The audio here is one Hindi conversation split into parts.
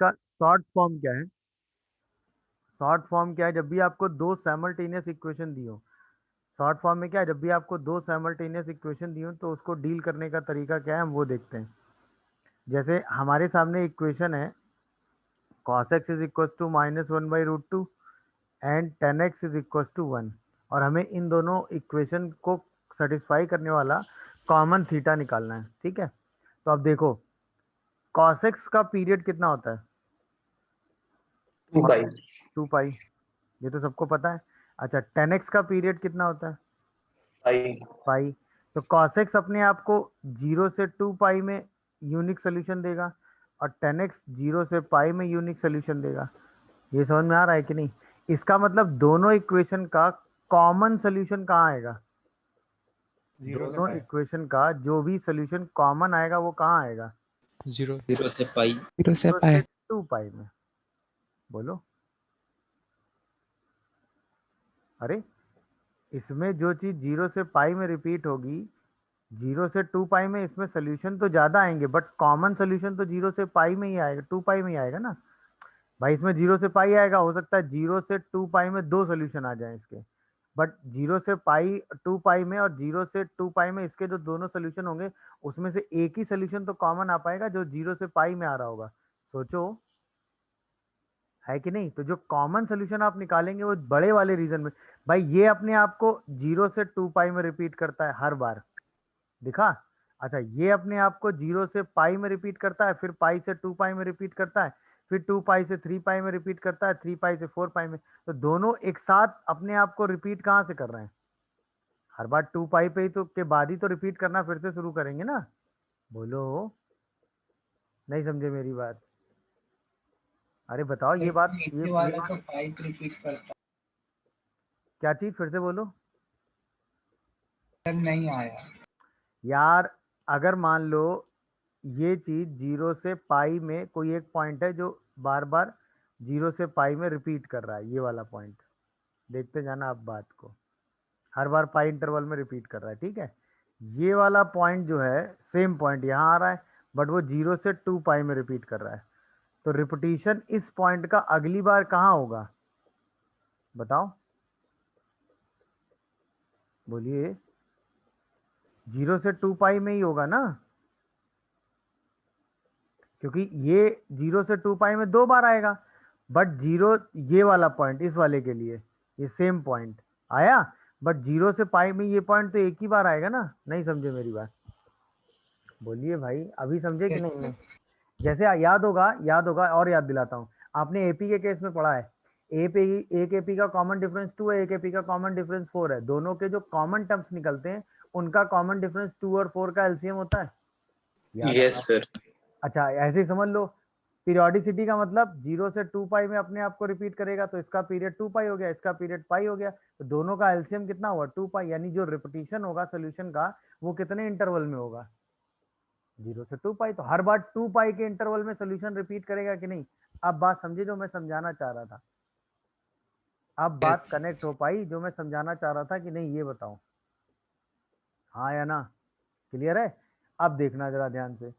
इसका शॉर्ट फॉर्म क्या है? शॉर्ट फॉर्म क्या है? जब भी आपको दो साइमल्टेनियस इक्वेशन दी हो, शॉर्ट फॉर्म में क्या है, जब भी आपको दो साइमल्टेनियस इक्वेशन दी हो तो उसको डील करने का तरीका क्या है हम वो देखते हैं। जैसे हमारे सामने इक्वेशन है cos x is equal to -1/√2 and tan x is equal to 1, और हमें इन दोनों इक्वेशन को सेटिस्फाई करने वाला कॉमन थीटा निकालना है। ठीक है, तो अब देखो cos x का पीरियड कितना होता है? 2 पाई। 2 पाई, ये तो सबको पता है। अच्छा, tan x का पीरियड कितना होता है? पाई। पाई। तो cos x अपने आप को 0 से 2 पाई में यूनिक सोल्यूशन देगा, और tan x 0 से पाई में यूनिक सोल्यूशन देगा। ये समझ में आ रहा है कि नहीं? इसका मतलब दोनों इक्वेशन का कॉमन सोल्यूशन कहाँ आएगा? दोनों इक्वेशन का जो भी सोल्यूशन कॉमन आएगा वो कहाँ आएगा? 0 से पाई। 0 से 0 पाई। से 2 पाई में। बोलो। अरे, इसमें जो चीज 0 से पाई में रिपीट होगी, 0 से 2 पाई में इसमें सोल्यूशन तो ज्यादा आएंगे, बट कॉमन सोल्यूशन तो 0 से पाई में ही आएगा, 2 पाई में ही आएगा ना भाई। इसमें 0 से पाई आएगा, हो सकता है 0 से 2 पाई में दो सोल्यूशन आ जाएं इसके, बट 0 से पाई 2 पाई में और 0 से 2 पाई में इसके जो दोनों सोल्यूशन होंगे उसमें से एक ही सोल्यूशन तो कॉमन आ पाएगा जो 0 से पाई में आ रहा होगा। सोचो, है कि नहीं? तो जो कॉमन सोल्यूशन आप निकालेंगे वो बड़े वाले रीजन में, भाई ये अपने आप को 0 से 2 पाई में रिपीट करता है हर बार, दिखा। अच्छा, ये अपने आप को 0 से पाई में रिपीट करता है, फिर पाई से 2 पाई में रिपीट करता है, फिर 2 पाई से 3 पाई में रिपीट करता है, 3 पाई से 4 पाई में। तो दोनों एक साथ अपने आप को रिपीट कहाँ से कर रहे हैं? हर बार 2 पाई पे ही तो के बाद ही तो रिपीट करना फिर से शुरू करेंगे ना। बोलो, नहीं समझे मेरी बात? अरे बताओ ये बात, ये वाला तो पाइप रिपीट करता क्या चीज? फिर से बोलो नहीं आया। यार। अगर मान लो ये चीज 0 से पाई में कोई एक पॉइंट है जो बार बार 0 से पाई में रिपीट कर रहा है, ये वाला पॉइंट देखते जाना आप बात को, हर बार पाई इंटरवल में रिपीट कर रहा है। ठीक है, ये वाला पॉइंट जो है सेम पॉइंट यहाँ आ रहा है, बट वो 0 से 2 पाई में रिपीट कर रहा है। तो रिपीटिशन इस पॉइंट का अगली बार कहाँ होगा? बताओ, बोलिए। 0 से 2 पाई में ही होगा ना, क्योंकि ये 0 से 2 पाई में दो बार आएगा, बट 0 ये वाला पॉइंट इस वाले के लिए ये सेम पॉइंट आया, बट 0 से पाई में ये पॉइंट तो एक ही बार आएगा ना। नहीं समझे मेरी बात? बोलिए भाई, अभी समझे कि नहीं? नहीं, जैसे याद होगा और याद दिलाता हूँ। आपने एपी के केस में पढ़ा है, एक एपी का कॉमन डिफरेंस 2 है, एक एपी का कॉमन डिफरेंस 4 है, दोनों के जो कॉमन टर्म्स निकलते हैं उनका कॉमन डिफरेंस 2 और 4 का एलसीएम होता है। याद आ रहा यस है? सर। अच्छा, ऐसे ही समझ लो, पीरियोडिसिटी का मतलब 0 से 2 पाई में अपने आप को रिपीट करेगा, तो इसका पीरियड 2 पाई हो गया, इसका पीरियड पाई हो गया, तो दोनों का एलसीएम कितना हुआ? 2 पाई। यानी जो रिपीटिशन होगा सोल्यूशन का वो कितने इंटरवल में होगा? 0 से 2 पाई। तो हर बार 2 पाई के इंटरवल में सोल्यूशन रिपीट करेगा कि नहीं? अब बात समझे जो मैं समझाना चाह रहा था? अब बात कनेक्ट हो पाई जो मैं समझाना चाह रहा था कि नहीं, ये बताओ, हाँ या ना? क्लियर है? अब देखना जरा ध्यान से।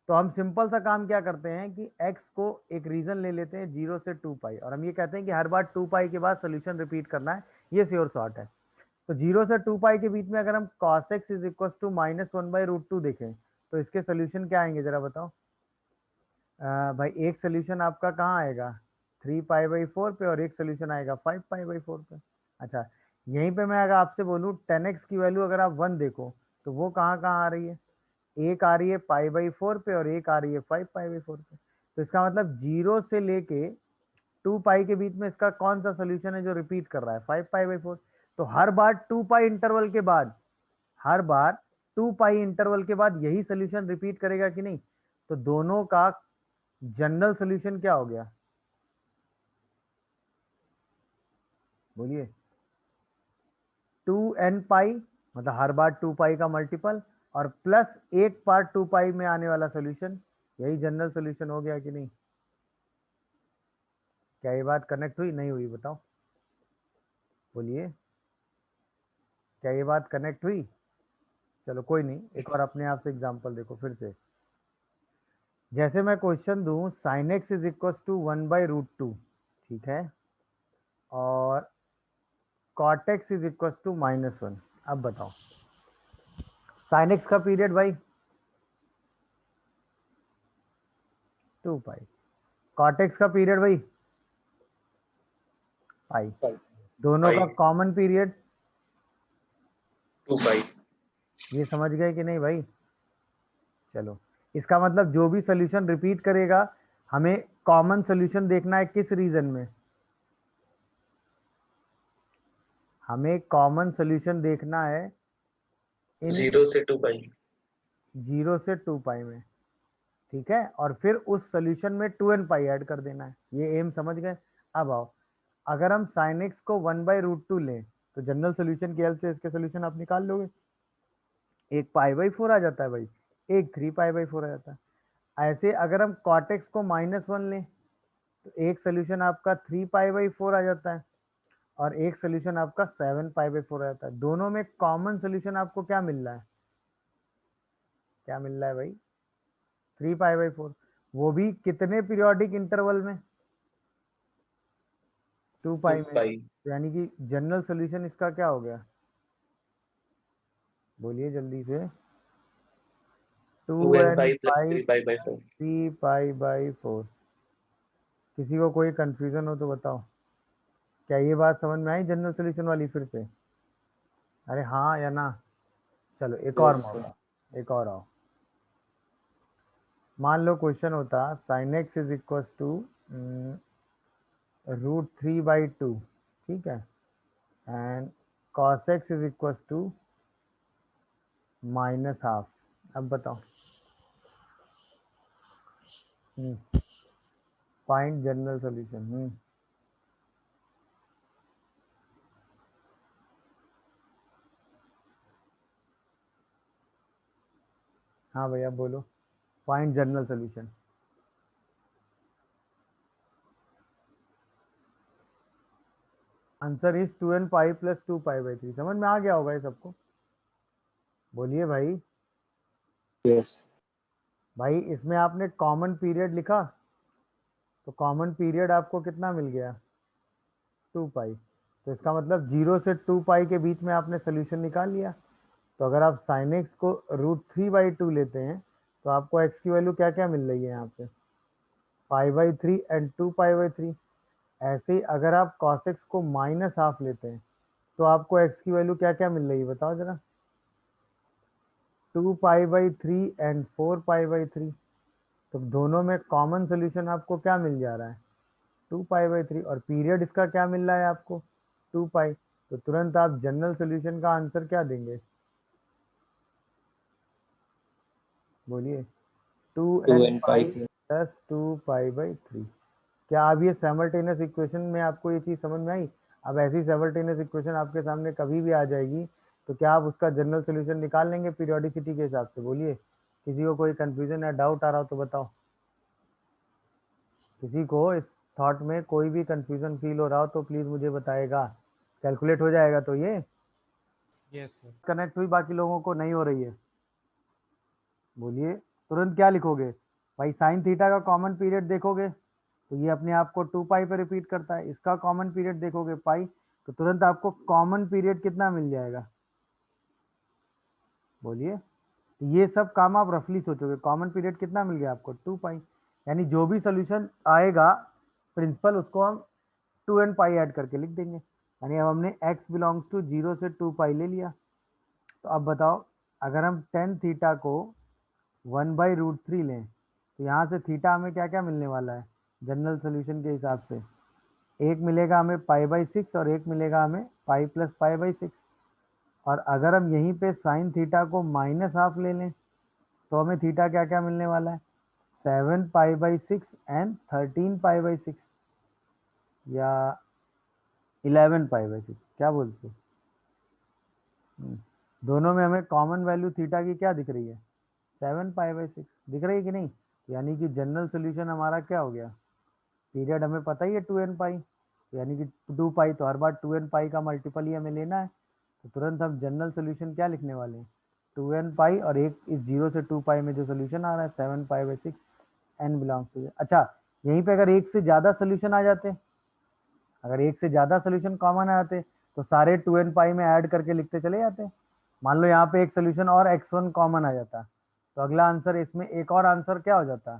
तो हम सिंपल सा काम क्या करते हैं कि x को एक रीजन ले लेते हैं 0 से 2 पाई, और हम ये कहते हैं कि हर बार 2 पाई के बाद सोल्यूशन रिपीट करना है, ये श्योर शॉर्ट है। तो 0 से 2 पाई के बीच में अगर हम cos x is equal to -1/√2 देखें तो इसके सोल्यूशन क्या आएंगे जरा बताओ। भाई एक सोल्यूशन आपका कहाँ आएगा? 3 पाई/4 पे, और एक सोल्यूशन आएगा 5 पाई/4 पे। अच्छा, यहीं पे मैं अगर आपसे बोलूँ 10x की वैल्यू अगर आप 1 देखो तो वो कहाँ कहाँ आ रही है? एक आ रही है पाई/4 पे और एक आ रही है 5 पाई/4 पे। तो इसका मतलब 0 से लेके 2 पाई के बीच में इसका कौन सा सोल्यूशन है जो रिपीट कर रहा है? 5 पाई/4। तो हर बार 2 पाई इंटरवल के बाद, हर बार 2 पाई इंटरवल के बाद यही सोल्यूशन रिपीट करेगा कि नहीं? तो दोनों का जनरल सोल्यूशन क्या हो गया? बोलिए। 2n पाई, मतलब हर बार 2 पाई का मल्टीपल, और प्लस एक बार 2 पाई में आने वाला सोल्यूशन, यही जनरल सोल्यूशन हो गया कि नहीं? क्या ये बात कनेक्ट हुई? नहीं हुई? बताओ, बोलिए, क्या ये बात कनेक्ट हुई? चलो कोई नहीं, एक बार अपने आप से एग्जांपल देखो फिर से। जैसे मैं क्वेश्चन दूं sine x is equal to 1/√2, ठीक है, और cot x is equal to -1। अब बताओ साइन एक्स का पीरियड भाई 2 पाई, कॉट एक्स का पीरियड भाई पाई, दोनों का कॉमन पीरियड 2 पाई। ये समझ गए कि नहीं भाई? चलो, इसका मतलब जो भी सोल्यूशन रिपीट करेगा हमें कॉमन सोल्यूशन देखना है। किस रीजन में? हमें कॉमन सोल्यूशन देखना है इन 0 से 2 पाई। 0 से 2 पाई में, ठीक है, और फिर उस सोल्यूशन में 2n पाई ऐड कर देना है। ये एम समझ गए? अब आओ, अगर हम साइन एक्स को 1/√2 लें तो जनरल सोल्यूशन की हेल्प से इसके सोल्यूशन आप निकाल लोगे। एक π/4 आ जाता है भाई, एक 3π/4 आ जाता है। ऐसे अगर हम cot x को -1 लें तो एक सोल्यूशन आपका 3π/4 आ जाता है और एक सोल्यूशन आपका 7π/4 आ जाता है। दोनों में कॉमन सोल्यूशन आपको क्या मिल रहा है? क्या मिल रहा है भाई? 3π/4, वो भी कितने पीरियोडिक इंटरवल में? 2 पाई 2 में। पाई। यानी कि जनरल सोल्यूशन इसका क्या हो गया? बोलिए जल्दी से। 2n 2n pi plus pi 3 pi by 4। 3π/4। किसी को कोई कंफ्यूजन हो तो बताओ। क्या ये बात समझ में आई जनरल सोल्यूशन वाली फिर से? अरे हाँ या ना? चलो एक और यस सर। मौका, एक और आओ। मान लो क्वेश्चन होता sine x is equal to √3/2, ठीक है, and cos x is equal to -12। अब बताओ, फाइंड जनरल सोल्यूशन। हाँ भैया बोलो, find general solution. Answer is 2n pi plus 2π/3। समझ में आ गया होगा ये सबको? बोलिए भाई। यस। भाई इसमें आपने कॉमन पीरियड लिखा तो कॉमन पीरियड आपको कितना मिल गया? 2 पाई। तो इसका मतलब 0 से 2 पाई के बीच में आपने सोल्यूशन निकाल लिया। तो अगर आप साइन एक्स को √3/2 लेते हैं तो आपको एक्स की वैल्यू क्या क्या मिल रही है यहाँ पे? π/3 एंड 2π/3। ऐसे ही अगर आप cos x को -12 लेते हैं तो आपको x की वैल्यू क्या क्या मिल रही है बताओ जरा? 2π/3 एंड 4π/3। तो दोनों में कॉमन सोल्यूशन आपको क्या मिल जा रहा है? 2π/3, और पीरियड इसका क्या मिल रहा है आपको? 2 पाई। तो तुरंत आप जनरल सोल्यूशन का आंसर क्या देंगे? बोलिए। 2n 2n पाई पाई प्लस। प्लस 2π/3। क्या अब ये साइमल्टेनियस इक्वेशन में आपको ये चीज़ समझ में आई? अब ऐसी साइमल्टेनियस इक्वेशन आपके सामने कभी भी आ जाएगी तो क्या आप उसका जनरल सोल्यूशन निकाल लेंगे पीरियोडिसिटी के हिसाब से? बोलिए, किसी को कोई कंफ्यूजन या डाउट आ रहा हो तो बताओ। किसी को इस थॉट में कोई भी कंफ्यूजन फील हो रहा हो तो प्लीज मुझे बताएगा। कैलकुलेट हो जाएगा तो ये यस सर। कनेक्ट हुई, बाकी लोगों को नहीं हो रही है? बोलिए, तुरंत क्या लिखोगे भाई? साइन थीटा का कॉमन पीरियड देखोगे तो ये अपने आप को 2 पाई पे रिपीट करता है। इसका कॉमन पीरियड देखोगे पाई, तो तुरंत आपको कॉमन पीरियड कितना मिल जाएगा? बोलिए। तो ये सब काम आप रफली सोचोगे। कॉमन पीरियड कितना मिल गया आपको? 2 पाई। यानी जो भी सोल्यूशन आएगा प्रिंसिपल उसको हम 2n पाई ऐड करके लिख देंगे। यानी अब हमने x बिलोंग्स टू 0 से 2 पाई ले लिया। तो अब बताओ, अगर हम टेन थीटा को 1/√3 लें तो यहाँ से थीटा हमें क्या क्या मिलने वाला है जनरल सोल्यूशन के हिसाब से? एक मिलेगा हमें π/6 और एक मिलेगा हमें पाई प्लस π/6। और अगर हम यहीं पे साइन थीटा को -12 ले लें तो हमें थीटा क्या क्या मिलने वाला है? 7π/6 एंड 13π/6 या 11π/6। क्या बोलते हो? दोनों में हमें कॉमन वैल्यू थीटा की क्या दिख रही है? 7π/6 दिख रही है कि नहीं? यानी कि जनरल सोल्यूशन हमारा क्या हो गया? पीरियड हमें पता ही है 2n पाई, यानी कि 2 पाई, तो हर बार 2n पाई का मल्टीपल ही हमें लेना है। तो तुरंत हम जनरल सोल्यूशन क्या लिखने वाले हैं? 2n पाई, और एक इस 0 से 2 पाई में जो सोल्यूशन आ रहा है 7π/6। n बिलोंग्स टू, अच्छा यहीं पे अगर एक से ज्यादा सोल्यूशन आ जाते, अगर एक से ज्यादा सोल्यूशन कॉमन आ जाते तो सारे 2n पाई में ऐड करके लिखते चले जाते। मान लो यहाँ पे एक सोल्यूशन और x1 कॉमन आ जाता, तो अगला आंसर इसमें एक और आंसर क्या हो जाता,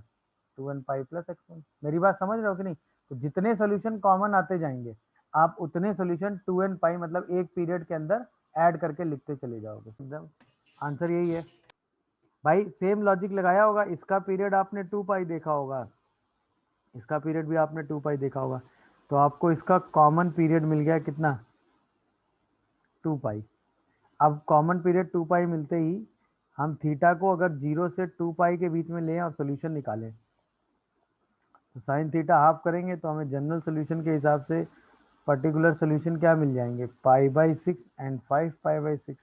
2n पाई प्लस x1। मेरी बात समझ रहे हो कि नहीं? तो जितने सोल्यूशन कॉमन आते जाएंगे आप उतने सोल्यूशन 2n पाई मतलब एक पीरियड के अंदर ऐड करके लिखते चले जाओगे। एकदम आंसर यही है भाई। सेम लॉजिक लगाया होगा, इसका पीरियड आपने 2 पाई देखा होगा, इसका पीरियड भी आपने 2 पाई देखा होगा, तो आपको इसका कॉमन पीरियड मिल गया कितना, 2 पाई। अब कॉमन पीरियड 2 पाई मिलते ही हम थीटा को अगर 0 से 2 पाई के बीच में लें और सोल्यूशन निकालें, तो साइन थीटा हाफ करेंगे तो हमें जनरल सोल्यूशन के हिसाब से पर्टिकुलर सोल्यूशन क्या मिल जाएंगे, π/6 एंड 5π/6।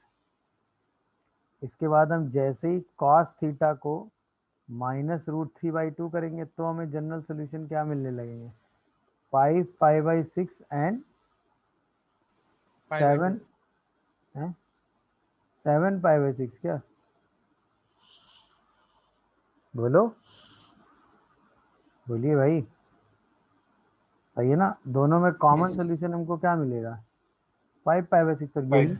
इसके बाद हम जैसे ही cos थीटा को -√3/2 करेंगे तो हमें जनरल सोल्यूशन क्या मिलने लगेंगे, 5π/6 एंड 7 है 7π/6। क्या बोलो, बोलिए भाई, सही है ना? दोनों में कॉमन सोल्यूशन हमको क्या मिलेगा, 5π/6। और यही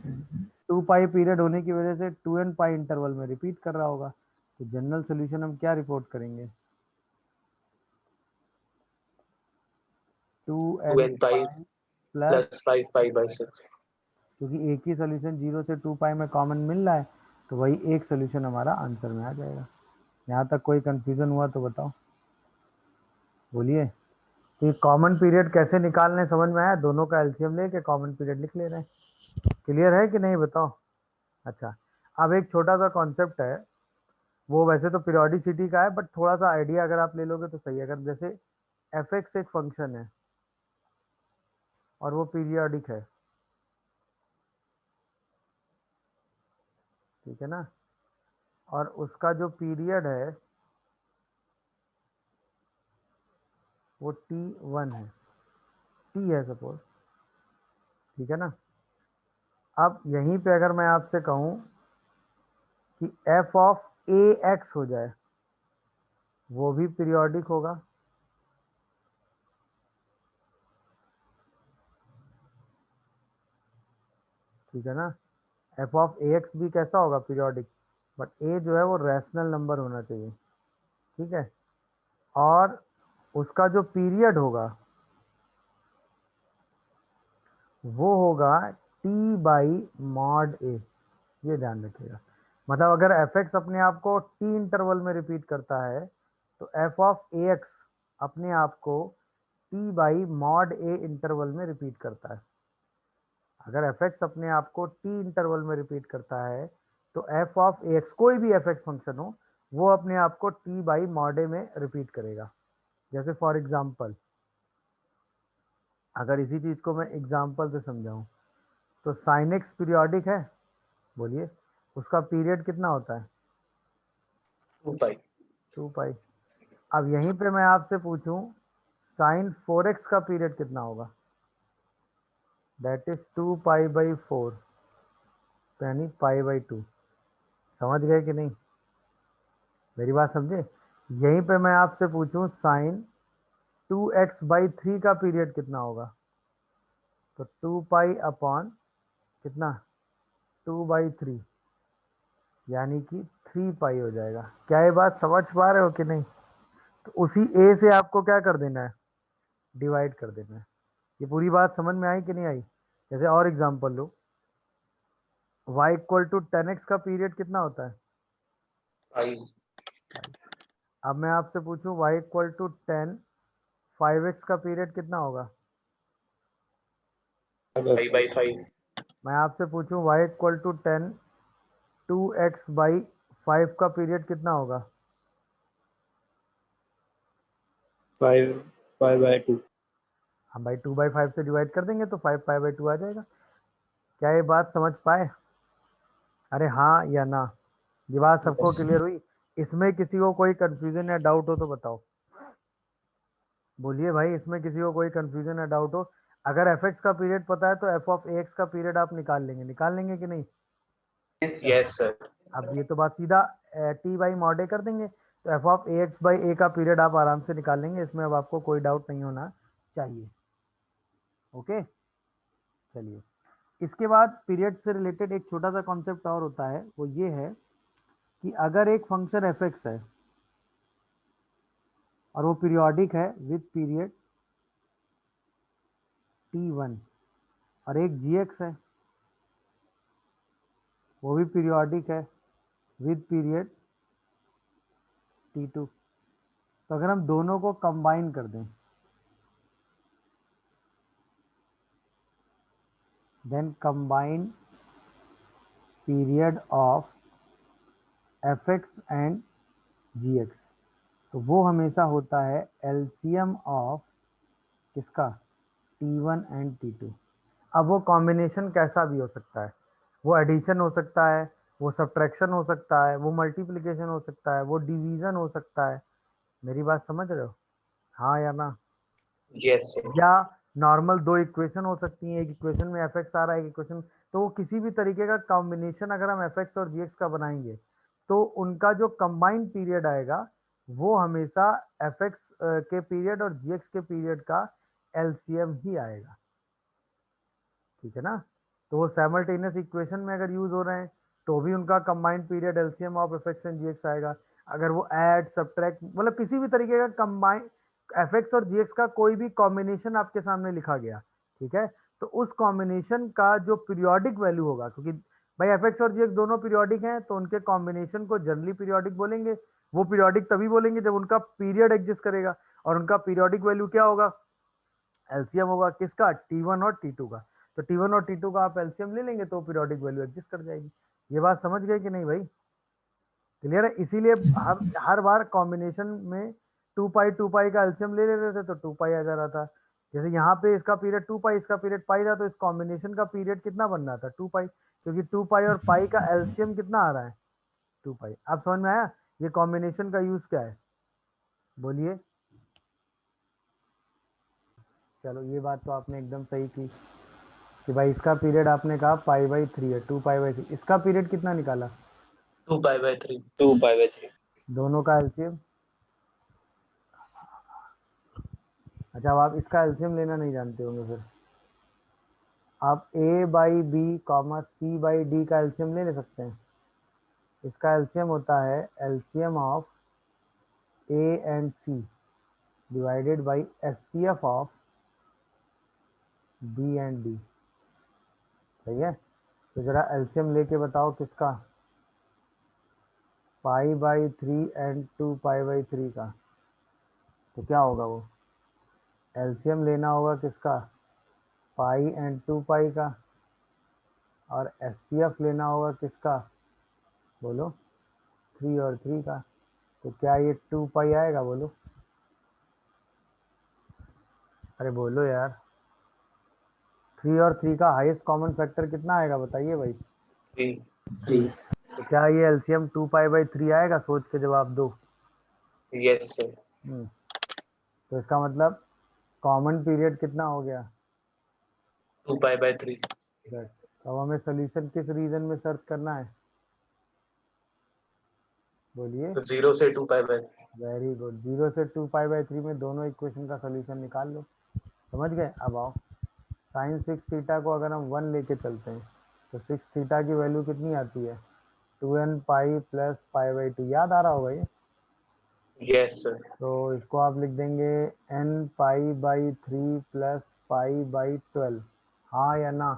2 पाई पीरियड होने की वजह से 2n पाई इंटरवल में रिपीट कर रहा होगा, तो जनरल सोल्यूशन हम क्या रिपोर्ट करेंगे, 2n 2n pi plus, plus 5π/6। क्योंकि एक ही सोल्यूशन 0 से 2 पाई में कॉमन मिल रहा है, तो वही एक सोल्यूशन हमारा आंसर में आ जाएगा। यहाँ तक कोई कंफ्यूजन हुआ तो बताओ, बोलिए। तो ये कॉमन पीरियड कैसे निकालने समझ में आया? दोनों का एलसीएम लेके कॉमन पीरियड लिख ले रहे हैं। क्लियर है कि नहीं बताओ? अच्छा, अब एक छोटा सा कॉन्सेप्ट है, वो वैसे तो पीरियोडिसिटी का है बट थोड़ा सा आइडिया अगर आप ले लोगे तो सही है। अगर जैसे एफ एक्स एक फंक्शन है और वो पीरियोडिक है, ठीक है ना, और उसका जो पीरियड है वो t1 है, t है सपोज, ठीक है ना। अब यहीं पे अगर मैं आपसे कहूं कि f ऑफ ए एक्स हो जाए, वो भी पीरियोडिक होगा, ठीक है ना। f ऑफ ए एक्स भी कैसा होगा, पीरियोडिक, बट a जो है वो रैशनल नंबर होना चाहिए, ठीक है। और उसका जो पीरियड होगा वो होगा t/mod a, ये ध्यान रखिएगा। मतलब अगर एफ एक्स अपने आप को टी इंटरवल में रिपीट करता है तो एफ ऑफ ए एक्स अपने आप को t/mod a इंटरवल में रिपीट करता है। अगर एफ एक्स अपने आप को टी इंटरवल में रिपीट करता है तो एफ ऑफ ए एक्स, कोई भी एफ एक्स फंक्शन हो, वो अपने आप को t/mod a में रिपीट करेगा। जैसे फॉर एग्जाम्पल, अगर इसी चीज को मैं एग्जाम्पल से समझाऊं तो साइन एक्स पीरियोडिक है, बोलिए, उसका पीरियड कितना होता है, 2 पाई। 2 पाई। अब यहीं पे मैं आपसे पूछूं साइन 4x का पीरियड कितना होगा, दैट इज 2π/4, यानी π/2। समझ गए कि नहीं? मेरी बात समझे? यहीं पे मैं आपसे पूछूं साइन 2x/3 का पीरियड कितना होगा, तो 2 पाई अपॉन कितना, 2/3, यानी कि 3 पाई हो जाएगा। क्या ये बात समझ पा रहे हो कि नहीं? तो उसी a से आपको क्या कर देना है, डिवाइड कर देना है। ये पूरी बात समझ में आई कि नहीं आई? जैसे और एग्जांपल लो, y = 10x का पीरियड कितना होता है, पाई। अब मैं आपसे पूछूं y = 10 5x का पीरियड कितना होगा, 5/5। मैं आपसे पूछूं y = 10 2x/5 का पीरियड कितना होगा, 5π/2। हम भाई 2/5 से डिवाइड कर देंगे तो 5π/2 आ जाएगा। क्या ये बात समझ पाए? अरे हाँ या ना? ये बात सबको क्लियर हुई? इसमें किसी को कोई कंफ्यूजन या डाउट हो तो बताओ, बोलिए भाई, इसमें किसी को कोई कंफ्यूजन या डाउट हो? अगर एफ एक्स का पीरियड पता है तो एफ ऑफ ए एक्स का पीरियड आप निकाल लेंगे कि नहीं? Yes sir. अब ये तो बात सीधा t/mod a कर देंगे, तो f of a x by a का पीरियड आप आराम से निकाल लेंगे, इसमें अब आपको कोई डाउट नहीं होना चाहिए। ओके, चलिए इसके बाद पीरियड से रिलेटेड एक छोटा सा कॉन्सेप्ट और होता है, वो ये है कि अगर एक फंक्शन एफ एक्स है और वो पीरियोडिक है विद पीरियड t1 और एक जी एक्स है वो भी पीरियोडिक है विद पीरियड t2, तो अगर हम दोनों को कंबाइन कर दें then combine period of f x and g x, तो वो हमेशा होता है एलसीएम ऑफ किसका, t1 एंड t2। अब वो कॉम्बिनेशन कैसा भी हो सकता है, वो एडिशन हो सकता है, वो सब्ट्रैक्शन हो सकता है, वो मल्टीप्लिकेशन हो सकता है, वो डिवीजन हो सकता है। मेरी बात समझ रहे हो, हाँ या ना? Yes sir. या नॉर्मल दो इक्वेशन हो सकती हैं, एक इक्वेशन में एफ एक्स आ रहा है, एक इक्वेशन, तो वो किसी भी तरीके का कॉम्बिनेशन अगर हम एफ एक्स और जी एक्स का बनाएंगे तो उनका जो कंबाइंड पीरियड आएगा वो हमेशा एफ एक्स के पीरियड और जी एक्स के पीरियड का एलसीएम ही आएगा, ठीक है ना? तो वो साइमल्टेनियस इक्वेशन में अगर यूज हो रहे हैं तो भी उनका combined period LCM of f x and g x आएगा। अगर वो ऐड सब्ट्रैक्ट मतलब किसी भी तरीके का कंबाइन एफ एक्स और जी एक्स का कोई भी कॉम्बिनेशन आपके सामने लिखा गया, ठीक है, तो उस कॉम्बिनेशन का जो पीरियोडिक वैल्यू होगा, क्योंकि भाई एफ एक्स और जी एक्स दोनों पीरियोडिक हैं तो उनके कॉम्बिनेशन को जनरली पीरियोडिक बोलेंगे। वो पीरियोडिक तभी बोलेंगे जब उनका पीरियड एग्जिस्ट करेगा, और उनका पीरियोडिक वैल्यू क्या होगा, एलसीएम होगा किसका, टी1 और टी2 का। तो टी1 और टी2 का आप एलसीएम ले लेंगे तो पीरियोडिक वैल्यू एग्जिस्ट कर जाएगी। ये बात समझ गए कि नहीं भाई? क्लियर है? इसीलिए हम हर बार कॉम्बिनेशन में टू पाई का एलसीएम ले लेते थे तो 2 पाई आ जा रहा था। जैसे यहाँ पे इसका पीरियड 2 पाई, इसका पीरियड पाई था, तो इस कॉम्बिनेशन का पीरियड कितना बन रहा था, 2 पाई, क्योंकि 2 पाई और पाई का एलसीएम कितना आ रहा है, 2 पाई। आप समझ में आया ये कॉम्बिनेशन का यूज क्या है, बोलिए? चलो ये बात तो आपने एकदम सही की कि भाई इसका पीरियड आपने कहा π/3 है, 2 π/3, इसका पीरियड कितना निकाला, 2π/3। 2π/3। दोनों का एलसीएम। अच्छा, अब आप इसका एलसीएम लेना नहीं जानते होंगे, फिर आप a/b c/d का एलसीएम ले सकते हैं। इसका एलसीएम होता है LCM of a and c divided by HCF of b and d, सही है? तो जरा एलसीएम लेके बताओ किसका, π/3 एंड 2π/3 का, तो क्या होगा वो, एलसीएम लेना होगा किसका, पाई एंड 2 पाई का, और एचसीएफ लेना होगा किसका, बोलो, 3 और 3 का। तो क्या ये 2 पाई आएगा, बोलो, अरे बोलो यार, 3 और 3 का हाईएस्ट कॉमन फैक्टर कितना आएगा बताइए भाई? 3। तो क्या ये एलसीएम 2π/3 आएगा, सोच के जवाब दो। Yes sir. तो इसका मतलब कॉमन पीरियड कितना हो गया, 2π/3। तो अब हमें सोल्यूशन किस रीजन में सर्च करना है, बोलिए? 0 से 2π/3। वेरी गुड, 0 से 2π/3 में दोनों इक्वेशन का सोल्यूशन निकाल लो। समझ गए? अब आओ, साइन 6 थीटा को अगर हम 1 लेके चलते हैं तो 6 थीटा की वैल्यू कितनी आती है, 2n पाई प्लस π/2, याद आ रहा होगा ये? Yes sir. तो इसको आप लिख देंगे n π/3 प्लस π/12, हाँ या ना,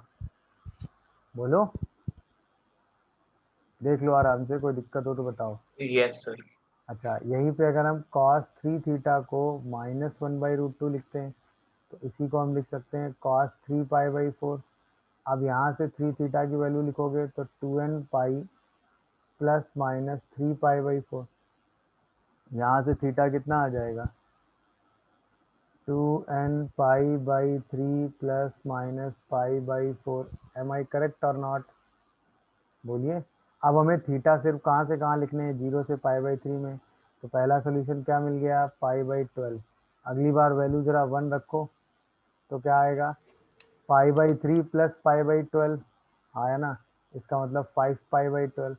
बोलो, देख लो आराम से, कोई दिक्कत हो तो बताओ। Yes sir. अच्छा, यहीं पे अगर हम cos 3 थीटा को -1/√2 लिखते हैं तो इसी को हम लिख सकते हैं cos 3π/4। अब यहाँ से 3 थीटा की वैल्यू लिखोगे तो 2n पाई प्लस माइनस 3π/4, यहाँ से थीटा कितना आ जाएगा, 2n π/3 plus minus π/4। Am I correct और नॉट, बोलिए? अब हमें थीटा सिर्फ कहाँ से कहाँ लिखने हैं, 0 से π/3 में, तो पहला सोल्यूशन क्या मिल गया, π/12। अगली बार वैल्यू जरा 1 रखो तो क्या आएगा, π/3 प्लस π/12 आया ना, इसका मतलब 5π/12।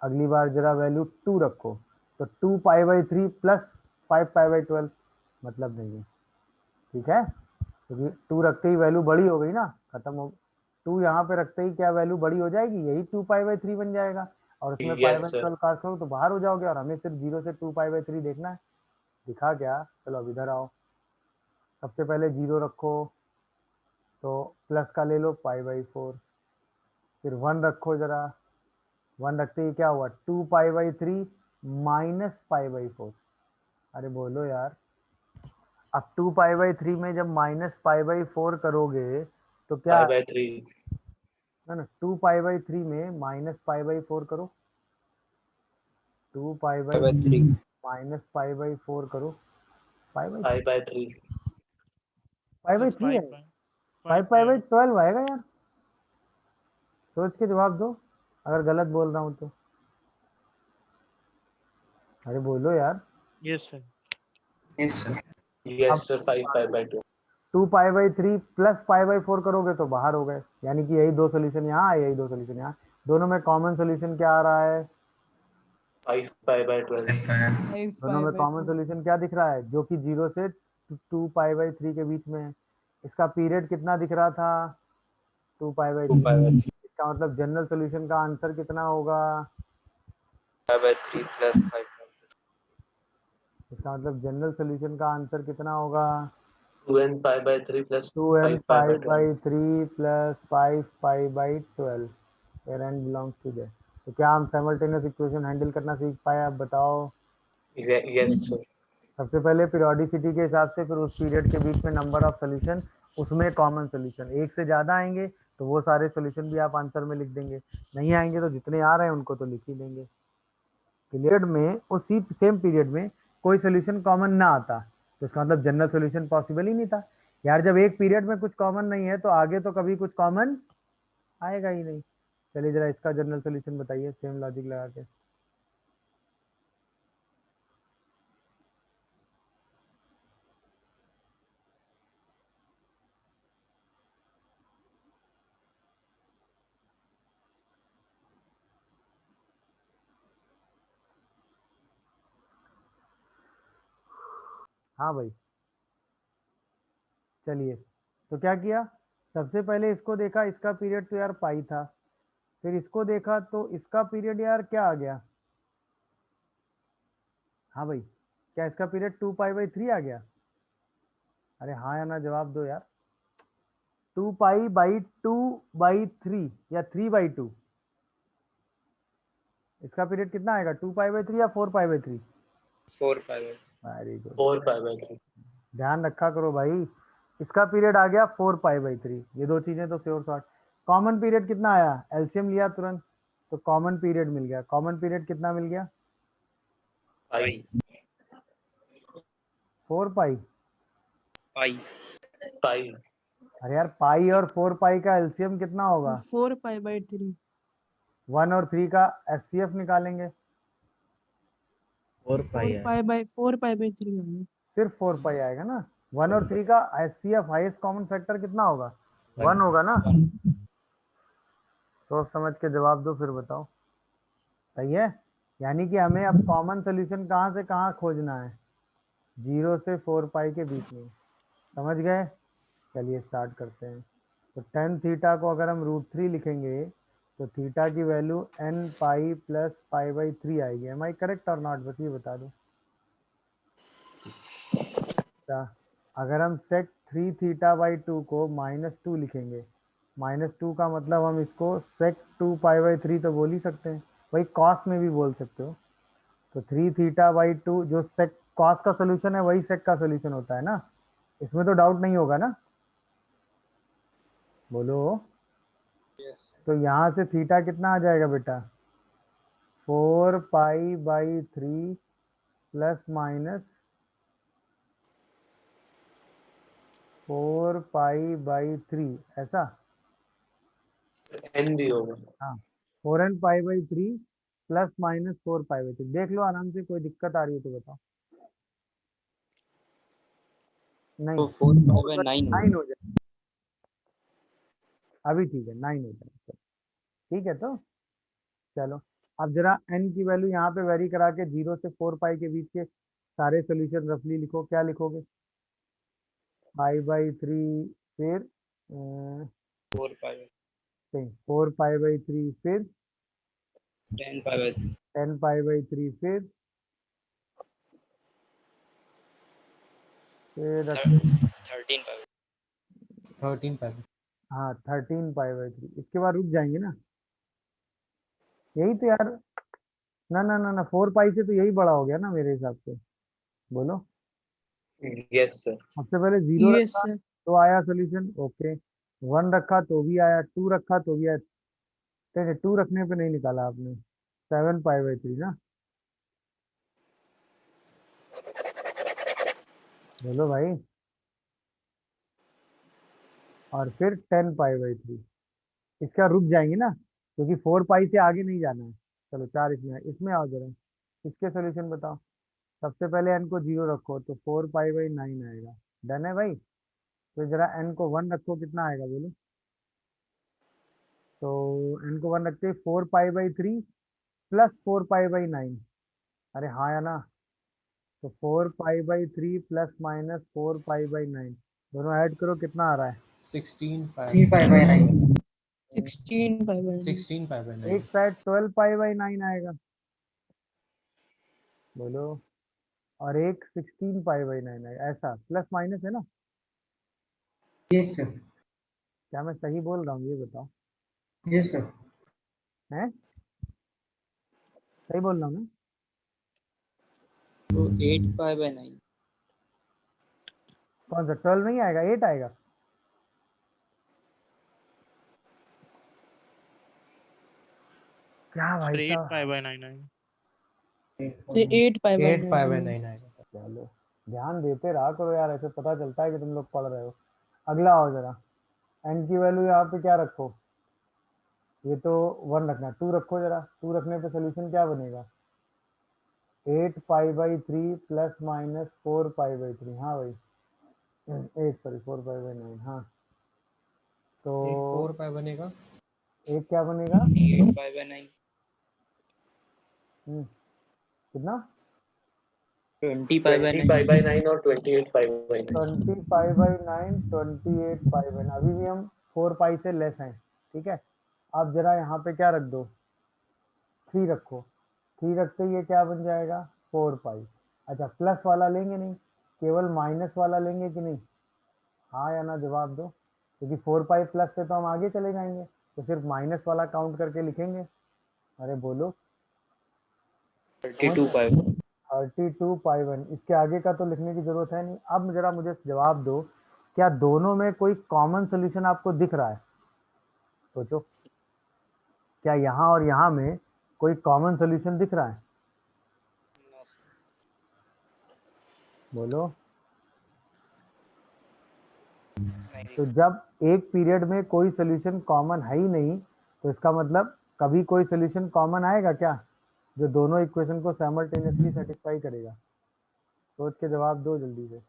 अगली बार जरा वैल्यू 2 रखो तो 2π/3 प्लस 5π/12 मतलब नहीं है, ठीक है, क्योंकि 2 रखते ही वैल्यू बड़ी हो गई ना, खत्म हो, 2 यहाँ पे रखते ही क्या वैल्यू बड़ी हो जाएगी, यही 2π/3 बन जाएगा, और उसमें Yes, sir. 5/12 काट करो तो बाहर हो जाओगे, और हमें सिर्फ 0 से 2π/3 देखना है। दिखा क्या, चलो अब इधर आओ, सबसे पहले 0 रखो तो प्लस का ले लो π/4, फिर 1 रखो जरा, 1 रखते ही क्या हुआ 2π/3 माइनस π/4, अरे बोलो यार, अब 2π/3 में जब माइनस π/4 करोगे तो क्या 5/3. ना 2π/3 में माइनस π/4 करो, 2π/3 माइनस π/4 करो, π/3 5/3. है, 5π/12 आएगा यार, सोच के जवाब दो, अगर गलत बोल रहा हूँ तो, अरे बोलो यार। Yes, sir. Yes, sir. Yes, sir. 5/2. 2π/3 plus π/4 करोगे तो बाहर हो गए, यानी कि यही दो सोल्यूशन यहाँ, यही दो सोल्यूशन यहाँ, दोनों में कॉमन सोल्यूशन क्या आ रहा है, 5/12. दोनों में कॉमन सोल्यूशन क्या दिख रहा है, जो कि 0 से 2π/3 के बीच में है। इसका पीरियड कितना दिख रहा था, 2π/3, इसका मतलब जनरल सोल्यूशन का आंसर कितना होगा, 5/3 प्लस 5. इसका मतलब जनरल सोल्यूशन का आंसर कितना होगा, 2n pi/3 plus 2n 5/12. π/3 plus 5π/12, where n belongs to there। तो क्या हम साइमल्टेनियस इक्वेशन हैंडल करना सीख पाए, आप बताओ। Yes, sir. सबसे पहले पीरियोडिसिटी के हिसाब से, फिर उस पीरियड के बीच में नंबर ऑफ सोल्यूशन, उसमें कॉमन सोल्यूशन, एक से ज़्यादा आएंगे तो वो सारे सोल्यूशन भी आप आंसर में लिख देंगे, नहीं आएंगे तो जितने आ रहे हैं उनको तो लिख ही देंगे। पीरियड में, उसी सेम पीरियड में कोई सोल्यूशन कॉमन ना आता तो इसका मतलब जनरल सोल्यूशन पॉसिबल ही नहीं था यार, जब एक पीरियड में कुछ कॉमन नहीं है तो आगे तो कभी कुछ कॉमन आएगा ही नहीं। चलिए जरा इसका जनरल सोल्यूशन बताइए, सेम लॉजिक लगा के। हाँ भाई, चलिए, तो क्या किया, सबसे पहले इसको देखा, इसका पीरियड तो यार पाई था, फिर इसको देखा तो इसका पीरियड यार क्या आ गया, हाँ भाई, क्या इसका पीरियड 2π/3 आ गया, अरे हाँ या ना जवाब दो यार, 2π/2/3 या 3/2, इसका पीरियड कितना आएगा, 2π/3 या 4π/3, 4/5. Very good, 4π/3. ध्यान रखा करो भाई, इसका पीरियड आ गया 4π/3, ये दो चीजें तो श्योर शॉर्ट। कॉमन पीरियड कितना आया, एलसीएम लिया तुरंत तो कॉमन पीरियड मिल गया, कॉमन पीरियड कितना मिल गया, Pi. 4π, Pi. अरे यार पाई और 4π का एलसीएम कितना होगा, 4π/3 1 और 3 का एचसीएफ निकालेंगे, 4π/3 होंगे। सिर्फ 4π आएगा ना, 1 और 3 का एचसीएफ हाईएस्ट कॉमन फैक्टर कितना होगा, 1 होगा ना, सोच समझ के जवाब दो फिर बताओ, सही है, यानी कि हमें अब कॉमन सोल्यूशन कहाँ से कहाँ खोजना है, 0 से 4π के बीच में, समझ गए। चलिए स्टार्ट करते हैं, तो tan थीटा को अगर हम √3 लिखेंगे तो थीटा की वैल्यू n π + π/3 आएगी, एम आई करेक्ट और नॉट, बस ये बता दो। अगर हम sec 3 θ/2 को -2 लिखेंगे, -2 का मतलब हम इसको sec 2 π/3 तो बोल ही सकते हैं, वही cos में भी बोल सकते हो, तो 3 θ/2 जो sec cos का सोल्यूशन है वही sec का सोल्यूशन होता है ना, इसमें तो डाउट नहीं होगा ना, बोलो। तो यहाँ से थीटा कितना आ जाएगा बेटा, 4π/3 ± 4π/3, ऐसा, N भी होगा. हाँ 4nπ/3 ± 4π/3, देख लो आराम से, कोई दिक्कत आ रही है तो बताओ। नहीं तो 4/9 9 हो जाए, अभी ठीक है 9 हो जाए, ठीक है, तो चलो अब जरा n की वैल्यू यहाँ पे वेरी करा के 0 से 4 पाई के बीच के सारे सोल्यूशन रफली लिखो। क्या लिखोगे? पाई बाई 3 फिर 4 pi by 4 पाई बाई 3 फिर 10 pi by 3 10 पाई बाई 3 फिर 13 pi by 13 pi. हाँ 13 पाई बाई 3। इसके बाद रुक जाएंगे ना, यही तो यार। ना ना ना ना 4 पाई से तो यही बड़ा हो गया ना मेरे हिसाब से। बोलो। Yes, sir. सबसे पहले 0 Yes, रखा sir. तो आया सोल्यूशन, ओके। 1 रखा तो भी आया, 2 रखा तो भी आया। ठीक है, 2 रखने पे नहीं निकाला आपने। 7 पाई बाई 3 ना। बोलो भाई। और फिर 10 पाई बाई 3। इसका रुक जाएंगे ना, क्योंकि 4 पाई से आगे नहीं जाना है। चलो 4 इसमें आओ जरा, इसके सोल्यूशन बताओ। सबसे पहले n को 0 रखो तो 4 पाई बाई 9 आएगा। डन है भाई। तो जरा n को 1 रखो, कितना आएगा बोलो। तो n को 1 रखते 4 पाई बाई 3 प्लस 4 पाई बाई 9। अरे हाँ या ना। तो 4 पाई by 3 plus minus 4 pi by 9 दोनों ऐड करो, कितना आ रहा है? 16 pi. 3 pi by 9. 16 pi by 9. 16 pi by 9. एक साइड 12 पाई बाई 9 आएगा। बोलो। और एक 16 पाई बाई 9 आएगा। ऐसा प्लस माइनस है ना? Yes, sir. क्या मैं सही बोल रहा हूँ, ये बताओ। Yes, sir. हैं? सही बोल रहा हूँ ना? तो 8 pi by 9 कौन सा 12 नहीं आएगा, 8 आएगा। क्या भाई 8 साहब। pi by 9 है। ये 8 pi by 8 pi by 9. 9 आएगा. चलो ध्यान देते रहा करो यार, ऐसे पता चलता है कि तुम लोग पढ़ रहे हो। अगला आओ जरा। n की वैल्यू यहाँ पे क्या रखो? ये तो 1 रखना, 2 रखो जरा। 2 रखने पे सोल्यूशन क्या बनेगा? 8 पाई by 3 plus minus 4 pi by 3। हाँ भाई, 4 पाई बाई 9। हाँ तो एक 4 pi बनेगा. एक क्या बनेगा? 8 pi by 9 कितना? 20 pi by 20 9 pi by 9 और 28 pi by 9. 20 pi by 9, 28 pi by 9। अभी भी हम 4 पाई से लेस हैं, ठीक है। अब जरा यहाँ पे क्या रख दो? 3 रखो। 3 रखते ही ये क्या बन जाएगा? 4 पाई। अच्छा प्लस वाला लेंगे नहीं, केवल माइनस वाला लेंगे कि नहीं? हाँ या ना जवाब दो। क्योंकि 4 पाई प्लस से तो हम आगे चले जाएंगे, तो सिर्फ माइनस वाला काउंट करके लिखेंगे। अरे बोलो। 32 pi 32 पाई 1। इसके आगे का तो लिखने की जरूरत है नहीं। अब जरा मुझे जवाब दो, क्या दोनों में कोई कॉमन सोल्यूशन आपको दिख रहा है? सोचो, क्या यहाँ और यहाँ में कोई कॉमन सोल्यूशन दिख रहा है? बोलो। तो जब एक पीरियड में कोई सोल्यूशन कॉमन है ही नहीं, तो इसका मतलब कभी कोई सोल्यूशन कॉमन आएगा क्या, जो दोनों इक्वेशन को साइमल्टेनियसली सेटिस्फाई करेगा? सोच के जवाब दो जल्दी से।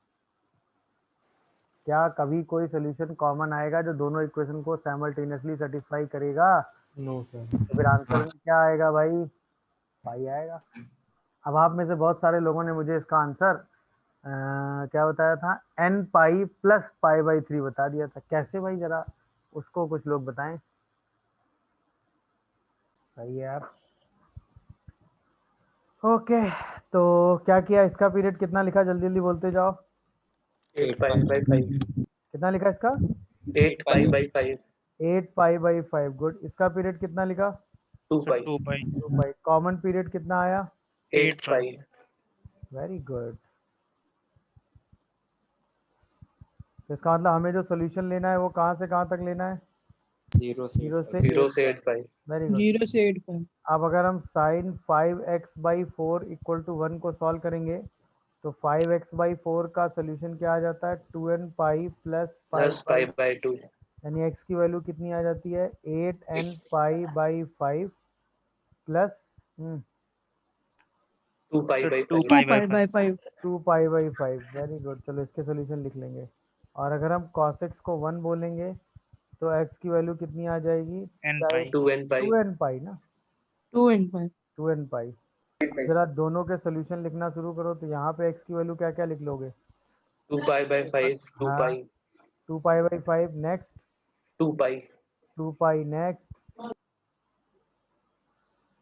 क्या कभी कोई सोल्यूशन कॉमन आएगा जो दोनों इक्वेशन को साइमल्टेनियसली सेटिस्फाई करेगा? No sir. तो फिर आंसर में क्या आएगा भाई? पाई आएगा। अब आप में से बहुत सारे लोगों ने मुझे इसका आंसर क्या बताया था? n pi plus pi by 3 बता दिया था। कैसे भाई, जरा उसको कुछ लोग बताएं। सही है यार। ओके, तो क्या किया? इसका पीरियड कितना लिखा? जल्दी जल्दी बोलते जाओ। 8 pi by 5. कितना लिखा इसका? 8 pi by 5. 8 pi by 5। Good. इसका पीरियड कितना लिखा? 2 pi. 2 pi 2 पाई। कॉमन पीरियड कितना आया? 8 pi. Very good. तो इसका मतलब हमें जो सोल्यूशन लेना है वो कहाँ से कहाँ तक लेना है? 0 से 0 से 0 से 8 pi. Very good. 0 से 8 pi. अब अगर हम sign 5x by 4 equal to 1 को सॉल्व करेंगे तो 5x बाई 4 का सोल्यूशन क्या आ जाता है? 2n pi plus Plus pi by 2. यानी x की वैल्यू कितनी आ जाती है? 8n pi by 5 plus 2 pi by 2 5. pi 2 by pi by 5. 2 pi by 5। Very good. चलो इसके सोल्यूशन लिख लेंगे। और अगर हम cos x को 1 बोलेंगे तो x की वैल्यू कितनी आ जाएगी? 5 n pi. 2n pi. 2n पाई ना। 2 and 5. 2n पाई। जरा दोनों के सोल्यूशन लिखना शुरू करो, तो यहाँ पे x की वैल्यू क्या क्या लिख लोगे? 2 pi by 5 2 हाँ, pi 2 pi by 5 next 2 pi 2 pi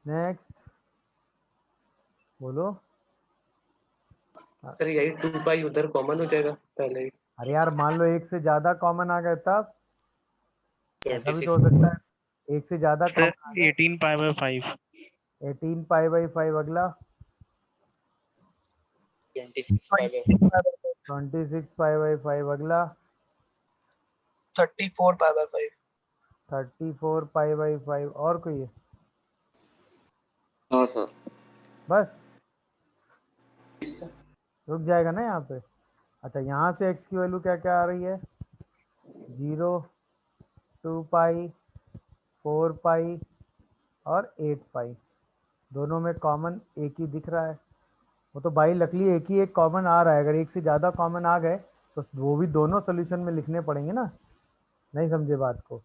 next बोलो। सर यही 2 pi उधर कॉमन हो जाएगा पहले ही। अरे यार मान लो एक से ज्यादा कॉमन आ गए तब ऐसा भी तो 26 हो सकता है, एक से ज्यादा सर कॉमन आ गए। 18 पाई बाय 5 18 पाई बाई 5 अगला 26 pi by 5 26 पाई बाई 5 अगला 34 pi by 5 34 पाई बाई 5 और कोई है? हाँ सर बस रुक जाएगा ना यहाँ पे। अच्छा यहाँ से x की वैल्यू क्या क्या आ रही है? 0 2 पाई 4 पाई और 8 पाई। दोनों में कॉमन एक ही दिख रहा है, वो तो बाई लकली एक ही एक कॉमन आ रहा है। अगर एक से ज़्यादा कॉमन आ गए तो वो भी दोनों सोल्यूशन में लिखने पड़ेंगे ना। नहीं समझे बात को?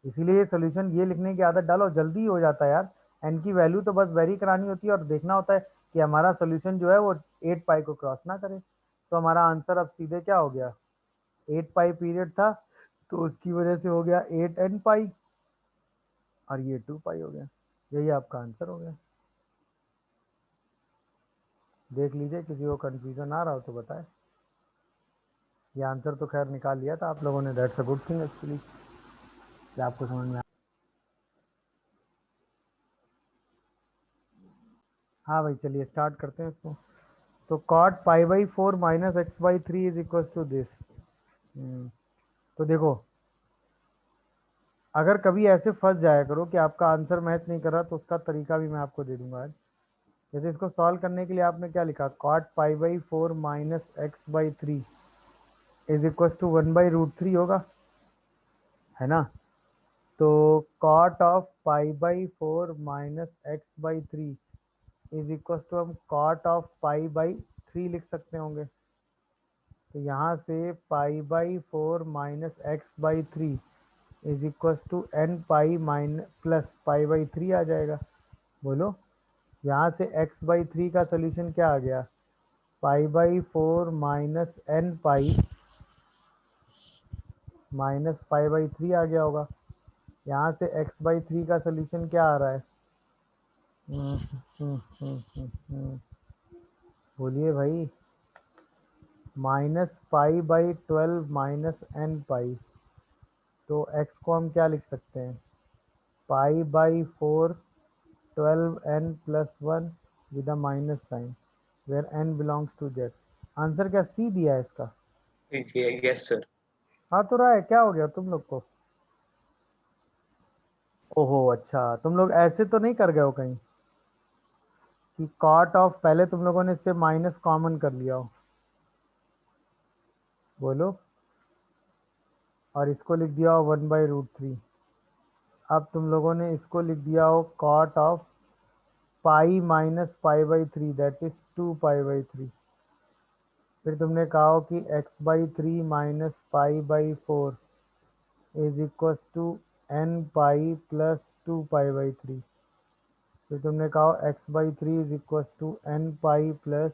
इसीलिए ये सोल्यूशन ये लिखने की आदत डालो, जल्दी हो जाता है यार। एन की वैल्यू तो बस वेरी करानी होती है और देखना होता है कि हमारा सोल्यूशन जो है वो 8 पाई को क्रॉस ना करे। तो हमारा आंसर अब सीधे क्या हो गया? 8 पाई पीरियड था तो उसकी वजह से हो गया 8n पाई और ये 2 पाई हो गया। यही आपका आंसर हो गया। देख लीजिए, किसी को कंफ्यूजन आ रहा हो तो बताएं। ये आंसर तो खैर निकाल लिया था आप लोगों ने, that's a good thing actually, कि आपको समझ में हाँ भाई चलिए स्टार्ट करते हैं इसको। तो cot pi by 4 minus x by 3 is equal to this. तो देखो, अगर कभी ऐसे फंस जाया करो कि आपका आंसर मैच नहीं कर रहा तो उसका तरीका भी मैं आपको दे दूंगा आज। जैसे इसको सॉल्व करने के लिए आपने क्या लिखा? cot pi by 4 minus x by 3 is equal to 1/√3 होगा, है ना? तो cot of pi by 4 minus x by 3 is equal to हम cot ऑफ पाई बाई 3 लिख सकते होंगे। तो यहाँ से pi by 4 minus x by 3 is equal to n pi plus pi by 3 आ जाएगा। बोलो, यहाँ से x बाई 3 का सोल्यूशन क्या आ गया? पाई by 4 minus n pi minus pi by 3 आ गया होगा। यहाँ से x बाई 3 का सोल्यूशन क्या आ रहा है? बोलिए भाई। Minus pi by 12 minus n pi. तो x को हम क्या लिख सकते हैं? Pi by 4 12n plus 1 with a minus sign where n belongs to z। Answer क्या सी दिया है इसका? Yes sir. हाँ तो रहा है, क्या हो गया तुम लोग को? ओहो अच्छा, तुम लोग ऐसे तो नहीं कर गए हो कहीं कि कॉट ऑफ, पहले तुम लोगों ने इससे माइनस कॉमन कर लिया हो? बोलो, और इसको लिख दिया हो 1/√3। अब तुम लोगों ने इसको लिख दिया हो cot of pi minus pi by 3 that is 2 pi by 3। फिर तुमने कहा हो कि x by 3 minus pi by 4 is equal to n pi plus 2 pi by 3। फिर तुमने कहा हो x by 3 is equal to n pi plus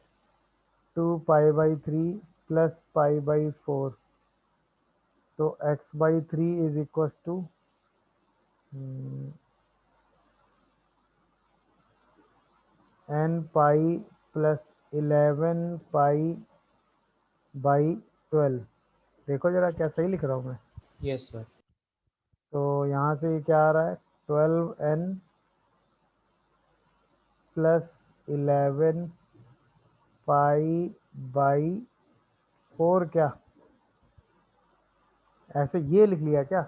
2 pi by 3 plus pi by 4। तो x by 3 is equal to n pi plus 11 pi by 12। देखो जरा क्या सही लिख रहा हूँ मैं? Yes sir. तो यहाँ से ये क्या आ रहा है? 12n plus 11 pi by 4। क्या ऐसे ये लिख लिया क्या?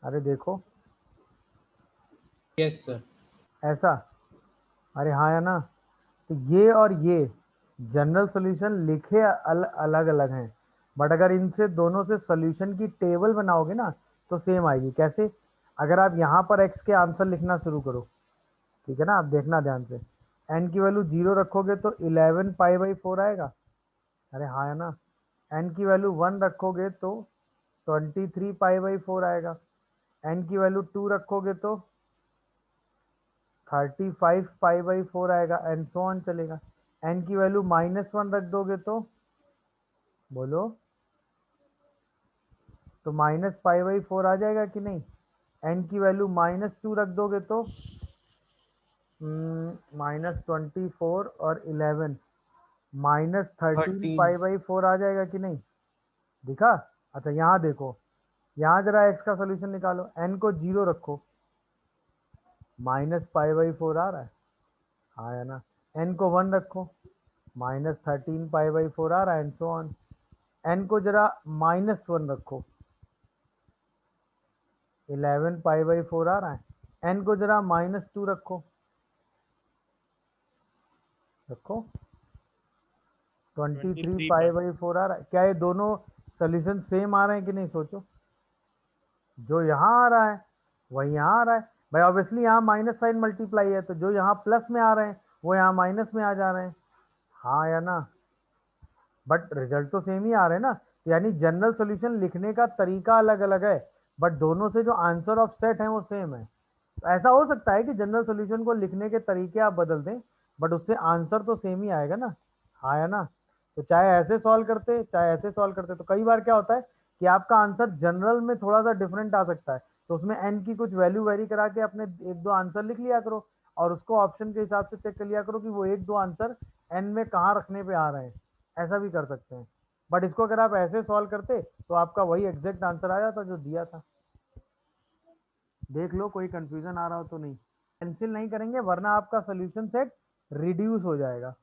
अरे देखो यस सर। ऐसा, अरे हाँ है ना? तो ये और ये जनरल सॉल्यूशन लिखे अलग अलग हैं, बट अगर इनसे दोनों से सॉल्यूशन की टेबल बनाओगे ना तो सेम आएगी। कैसे? अगर आप यहाँ पर x के आंसर लिखना शुरू करो, ठीक है ना? आप देखना ध्यान से, n की वैल्यू 0 रखोगे तो 11 पाई बाई 4 आएगा। अरे हाँ है ना? n की वैल्यू 1 रखोगे तो 23 पाई बाई 4 आएगा। n की वैल्यू 2 रखोगे तो 35 पाई बाई 4 आएगा एंड सो ऑन चलेगा। n की वैल्यू -1 रख दोगे तो बोलो, तो -पाई बाई 4 आ जाएगा कि नहीं। n की वैल्यू -2 रख दोगे तो -24 और 11 -13 पाई बाई 4 आ जाएगा कि नहीं। दिखा। अच्छा यहाँ देखो, यहाँ जरा x का सोल्यूशन निकालो, n को 0 रखो, -पाई बाई 4 आ रहा है, आया ना। n को 1 रखो, -13 पाई बाई 4 आ रहा है एंड सो ऑन। n को जरा -1 रखो, 11 पाई बाई 4 आ रहा है। n को जरा -2 रखो, 23 पाई बाई 4 आ रहा है। क्या ये दोनों सोल्यूशन सेम आ रहे हैं कि नहीं, सोचो। जो यहाँ आ रहा है वही यहाँ आ रहा है भाई, ऑब्वियसली यहाँ माइनस साइन मल्टीप्लाई है, तो जो यहाँ प्लस में आ रहे हैं वो यहाँ माइनस में आ जा रहे हैं, हाँ या ना। बट रिजल्ट तो सेम ही आ रहे हैं ना, यानी जनरल सॉल्यूशन लिखने का तरीका अलग अलग है, बट दोनों से जो आंसर ऑफ सेट है वो सेम है। तो ऐसा हो सकता है कि जनरल सॉल्यूशन को लिखने के तरीके आप बदल दें, बट उससे आंसर तो सेम ही आएगा ना, हाँ या ना। तो चाहे ऐसे सॉल्व करते चाहे ऐसे सॉल्व करते, तो कई बार क्या होता है कि आपका आंसर जनरल में थोड़ा सा डिफरेंट आ सकता है, तो उसमें n की कुछ वैल्यू वेरी करा के अपने एक दो आंसर लिख लिया करो, और उसको ऑप्शन के हिसाब से चेक कर लिया करो कि वो एक दो आंसर n में कहाँ रखने पे आ रहे हैं, ऐसा भी कर सकते हैं। बट इसको अगर आप ऐसे सॉल्व करते तो आपका वही एग्जैक्ट आंसर आ जाता जो दिया था। देख लो कोई कंफ्यूजन आ रहा हो तो नहीं। कैंसिल नहीं करेंगे वरना आपका सोल्यूशन सेट रिड्यूस हो जाएगा।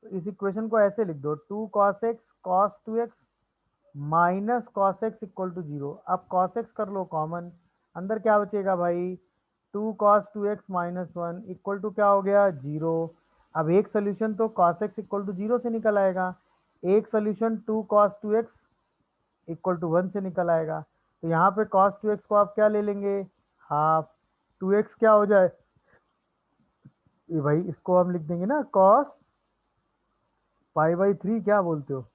तो इस इक्वेशन को ऐसे लिख दो, 2 cos x cos 2x minus cos x equal to 0। अब कॉस एक्स कर लो कॉमन, अंदर क्या बचेगा भाई, 2 cos 2x minus 1 equal to क्या हो गया 0। अब एक सोल्यूशन तो cos x इक्वल टू 0 से निकल आएगा, एक solution 2 cos 2x equal to 1 से निकल आएगा। तो यहाँ पे cos 2x को आप क्या ले लेंगे, हाफ, 2x क्या हो जाए, ये भाई इसको हम लिख देंगे ना cos पाई बाई 3, क्या बोलते हो,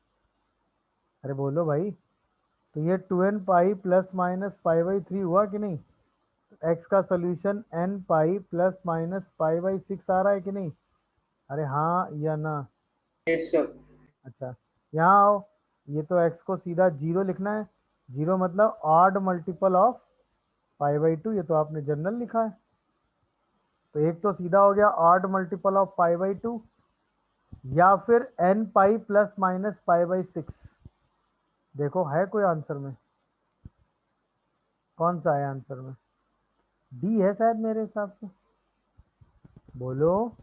अरे बोलो भाई। तो ये 2n pi plus minus pi by 3 हुआ कि नहीं। x का solution n pi plus minus pi by 6 आ रहा है कि नहीं, अरे हाँ या ना। Yes sir. अच्छा यहाँ आओ, ये तो x को सीधा 0 लिखना है, 0 मतलब odd multiple of pi by 2, ये तो आपने जनरल लिखा है। तो एक तो सीधा हो गया odd multiple of pi by 2, या फिर n pi plus minus pi by 6। देखो है कोई आंसर में, कौन सा है आंसर में, डी है शायद मेरे हिसाब से, बोलो,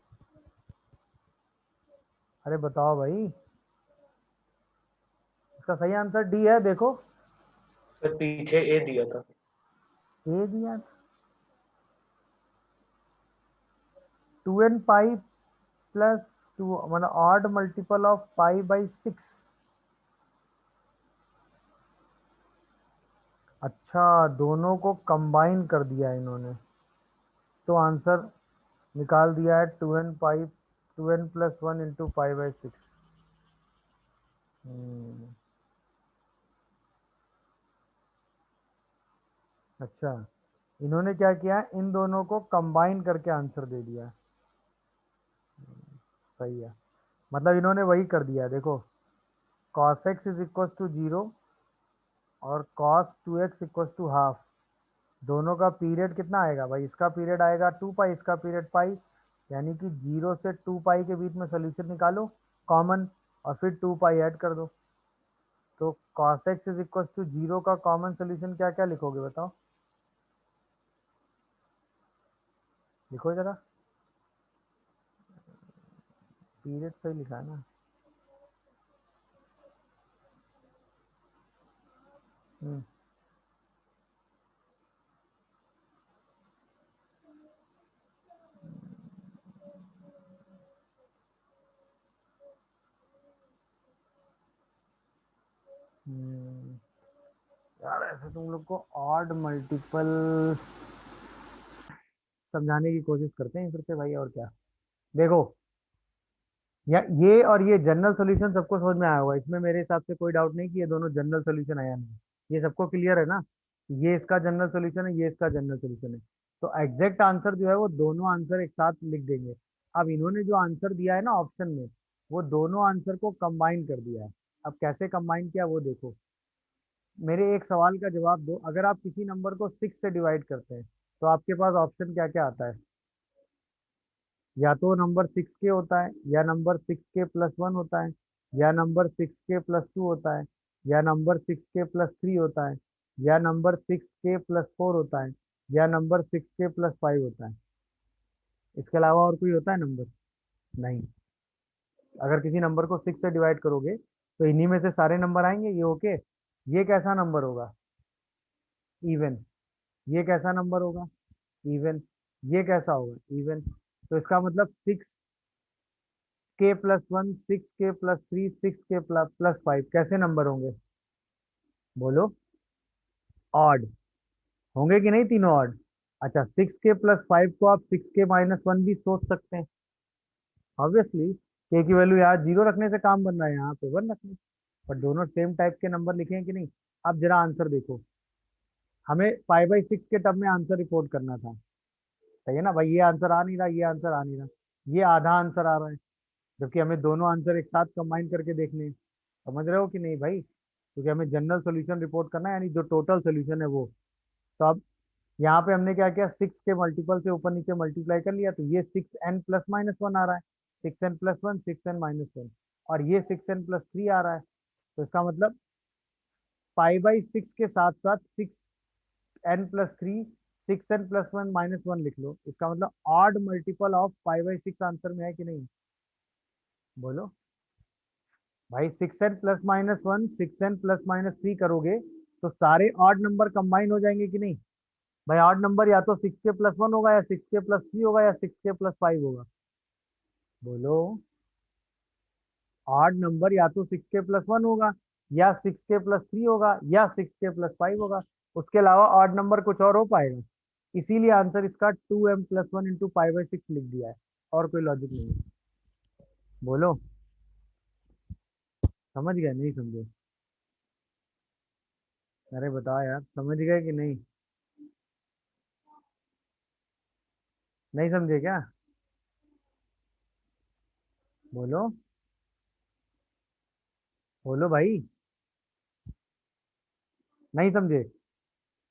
अरे बताओ भाई, इसका सही आंसर डी है। देखो सर पीछे ए दिया था। ए दिया, 2n पाई प्लस 2 मतलब odd multiple of pi by 6। अच्छा दोनों को कंबाइन कर दिया इन्होंने, तो आंसर निकाल दिया है 2n pi 2n plus 1 into pi by 6। अच्छा इन्होंने क्या किया, इन दोनों को कंबाइन करके आंसर दे दिया। सही है, मतलब इन्होंने वही कर दिया। देखो cos x is equal to 0 और cos 2x equal to half, दोनों का पीरियड कितना आएगा भाई, इसका पीरियड आएगा 2 पाई, इसका पीरियड पाई, यानी कि 0 से 2 पाई के बीच में सोल्यूशन निकालो कॉमन, और फिर 2 पाई ऐड कर दो। तो cos x is equal to 0 का कॉमन सोल्यूशन क्या क्या लिखोगे बताओ, लिखो जरा, पीरियड सही लिखा है ना। यार ऐसे तुम लोग को ऑड मल्टीपल समझाने की कोशिश करते हैं फिर से भाई, और क्या। देखो या ये और ये जनरल सॉल्यूशन सबको समझ में आया होगा, इसमें मेरे हिसाब से कोई डाउट नहीं कि ये दोनों जनरल सॉल्यूशन आया नहीं, ये सबको क्लियर है ना। ये इसका जनरल सॉल्यूशन है, ये इसका जनरल सॉल्यूशन है। तो एग्जैक्ट आंसर जो है वो दोनों आंसर एक साथ लिख देंगे। अब इन्होंने जो आंसर दिया है ना ऑप्शन में, वो दोनों आंसर को कंबाइन कर दिया है। अब कैसे कंबाइन किया वो देखो। मेरे एक सवाल का जवाब दो, अगर आप किसी नंबर को 6 से डिवाइड करते हैं तो आपके पास ऑप्शन क्या क्या आता है? या तो नंबर 6 के होता है, या नंबर 6 के प्लस 1 होता है, या नंबर 6 के प्लस 2 होता है, या नंबर 6 के प्लस 3 होता है, या नंबर 6 के प्लस 4 होता है, या नंबर 6 के प्लस 5 होता है। इसके अलावा और कोई होता है नंबर? नहीं। अगर किसी नंबर को 6 से डिवाइड करोगे तो इन्हीं में से सारे नंबर आएंगे ये। ओके, ये कैसा नंबर होगा? इवन। ये कैसा नंबर होगा? इवन। ये कैसा होगा? इवन। तो इसका मतलब 6k+1, 6k+3, 6k+5 कैसे नंबर होंगे? बोलो। ऑड होंगे कि नहीं? तीनों ऑड। अच्छा, 6k+5 को आप 6k-1 भी सोच सकते हैं। ऑब्वियसली के की वैल्यू यहाँ 0 रखने से काम बन रहा है, यहाँ पे 1 रखने। पर दोनों सेम टाइप के नंबर लिखे हैं कि नहीं? अब जरा आंसर देखो। हमें 5/6 के टर्म में आंसर रिपोर्ट करना था, सही है ना भाई? ये आंसर आ नहीं रहा, ये आंसर आ नहीं रहा, ये आधा आंसर आ रहा है, जबकि हमें दोनों आंसर एक साथ कंबाइन करके देखने हैं। समझ रहे हो कि नहीं भाई? क्योंकि हमें जनरल सोल्यूशन रिपोर्ट करना है, यानी जो टोटल सोल्यूशन है वो। तो अब यहाँ पे हमने क्या किया, 6 के मल्टीपल से ऊपर नीचे मल्टीप्लाई कर लिया, तो ये 6n+-1 आ रहा है। 6n+1, 6n-1, और ये 6n+3 आ रहा है। तो इसका मतलब 5/6 के साथ साथ 6n+3, 6n+1 लिख लो। इसका मतलब ऑड मल्टीपल ऑफ 5/6 आंसर में है कि नहीं? बोलो भाई। 6n+-1, 6n+-3 करोगे तो सारे ऑड नंबर कंबाइन हो जाएंगे कि नहीं? भाई ऑड नंबर या तो 6k+1 होगा, या 6k+3 होगा, या 6k+5 होगा। बोलो। ऑड नंबर या तो 6k+1 होगा, या 6k+3 होगा, या 6k+5 होगा। उसके अलावा ऑड नंबर कुछ और हो पाएगा? इसीलिए आंसर इसका 2m+1 इंटू 5/6 लिख दिया है, और कोई लॉजिक नहीं है। बोलो, समझ गए नहीं समझे? अरे बताओ यार, समझ गए कि नहीं? नहीं समझे क्या? बोलो। बोलो भाई, नहीं समझे?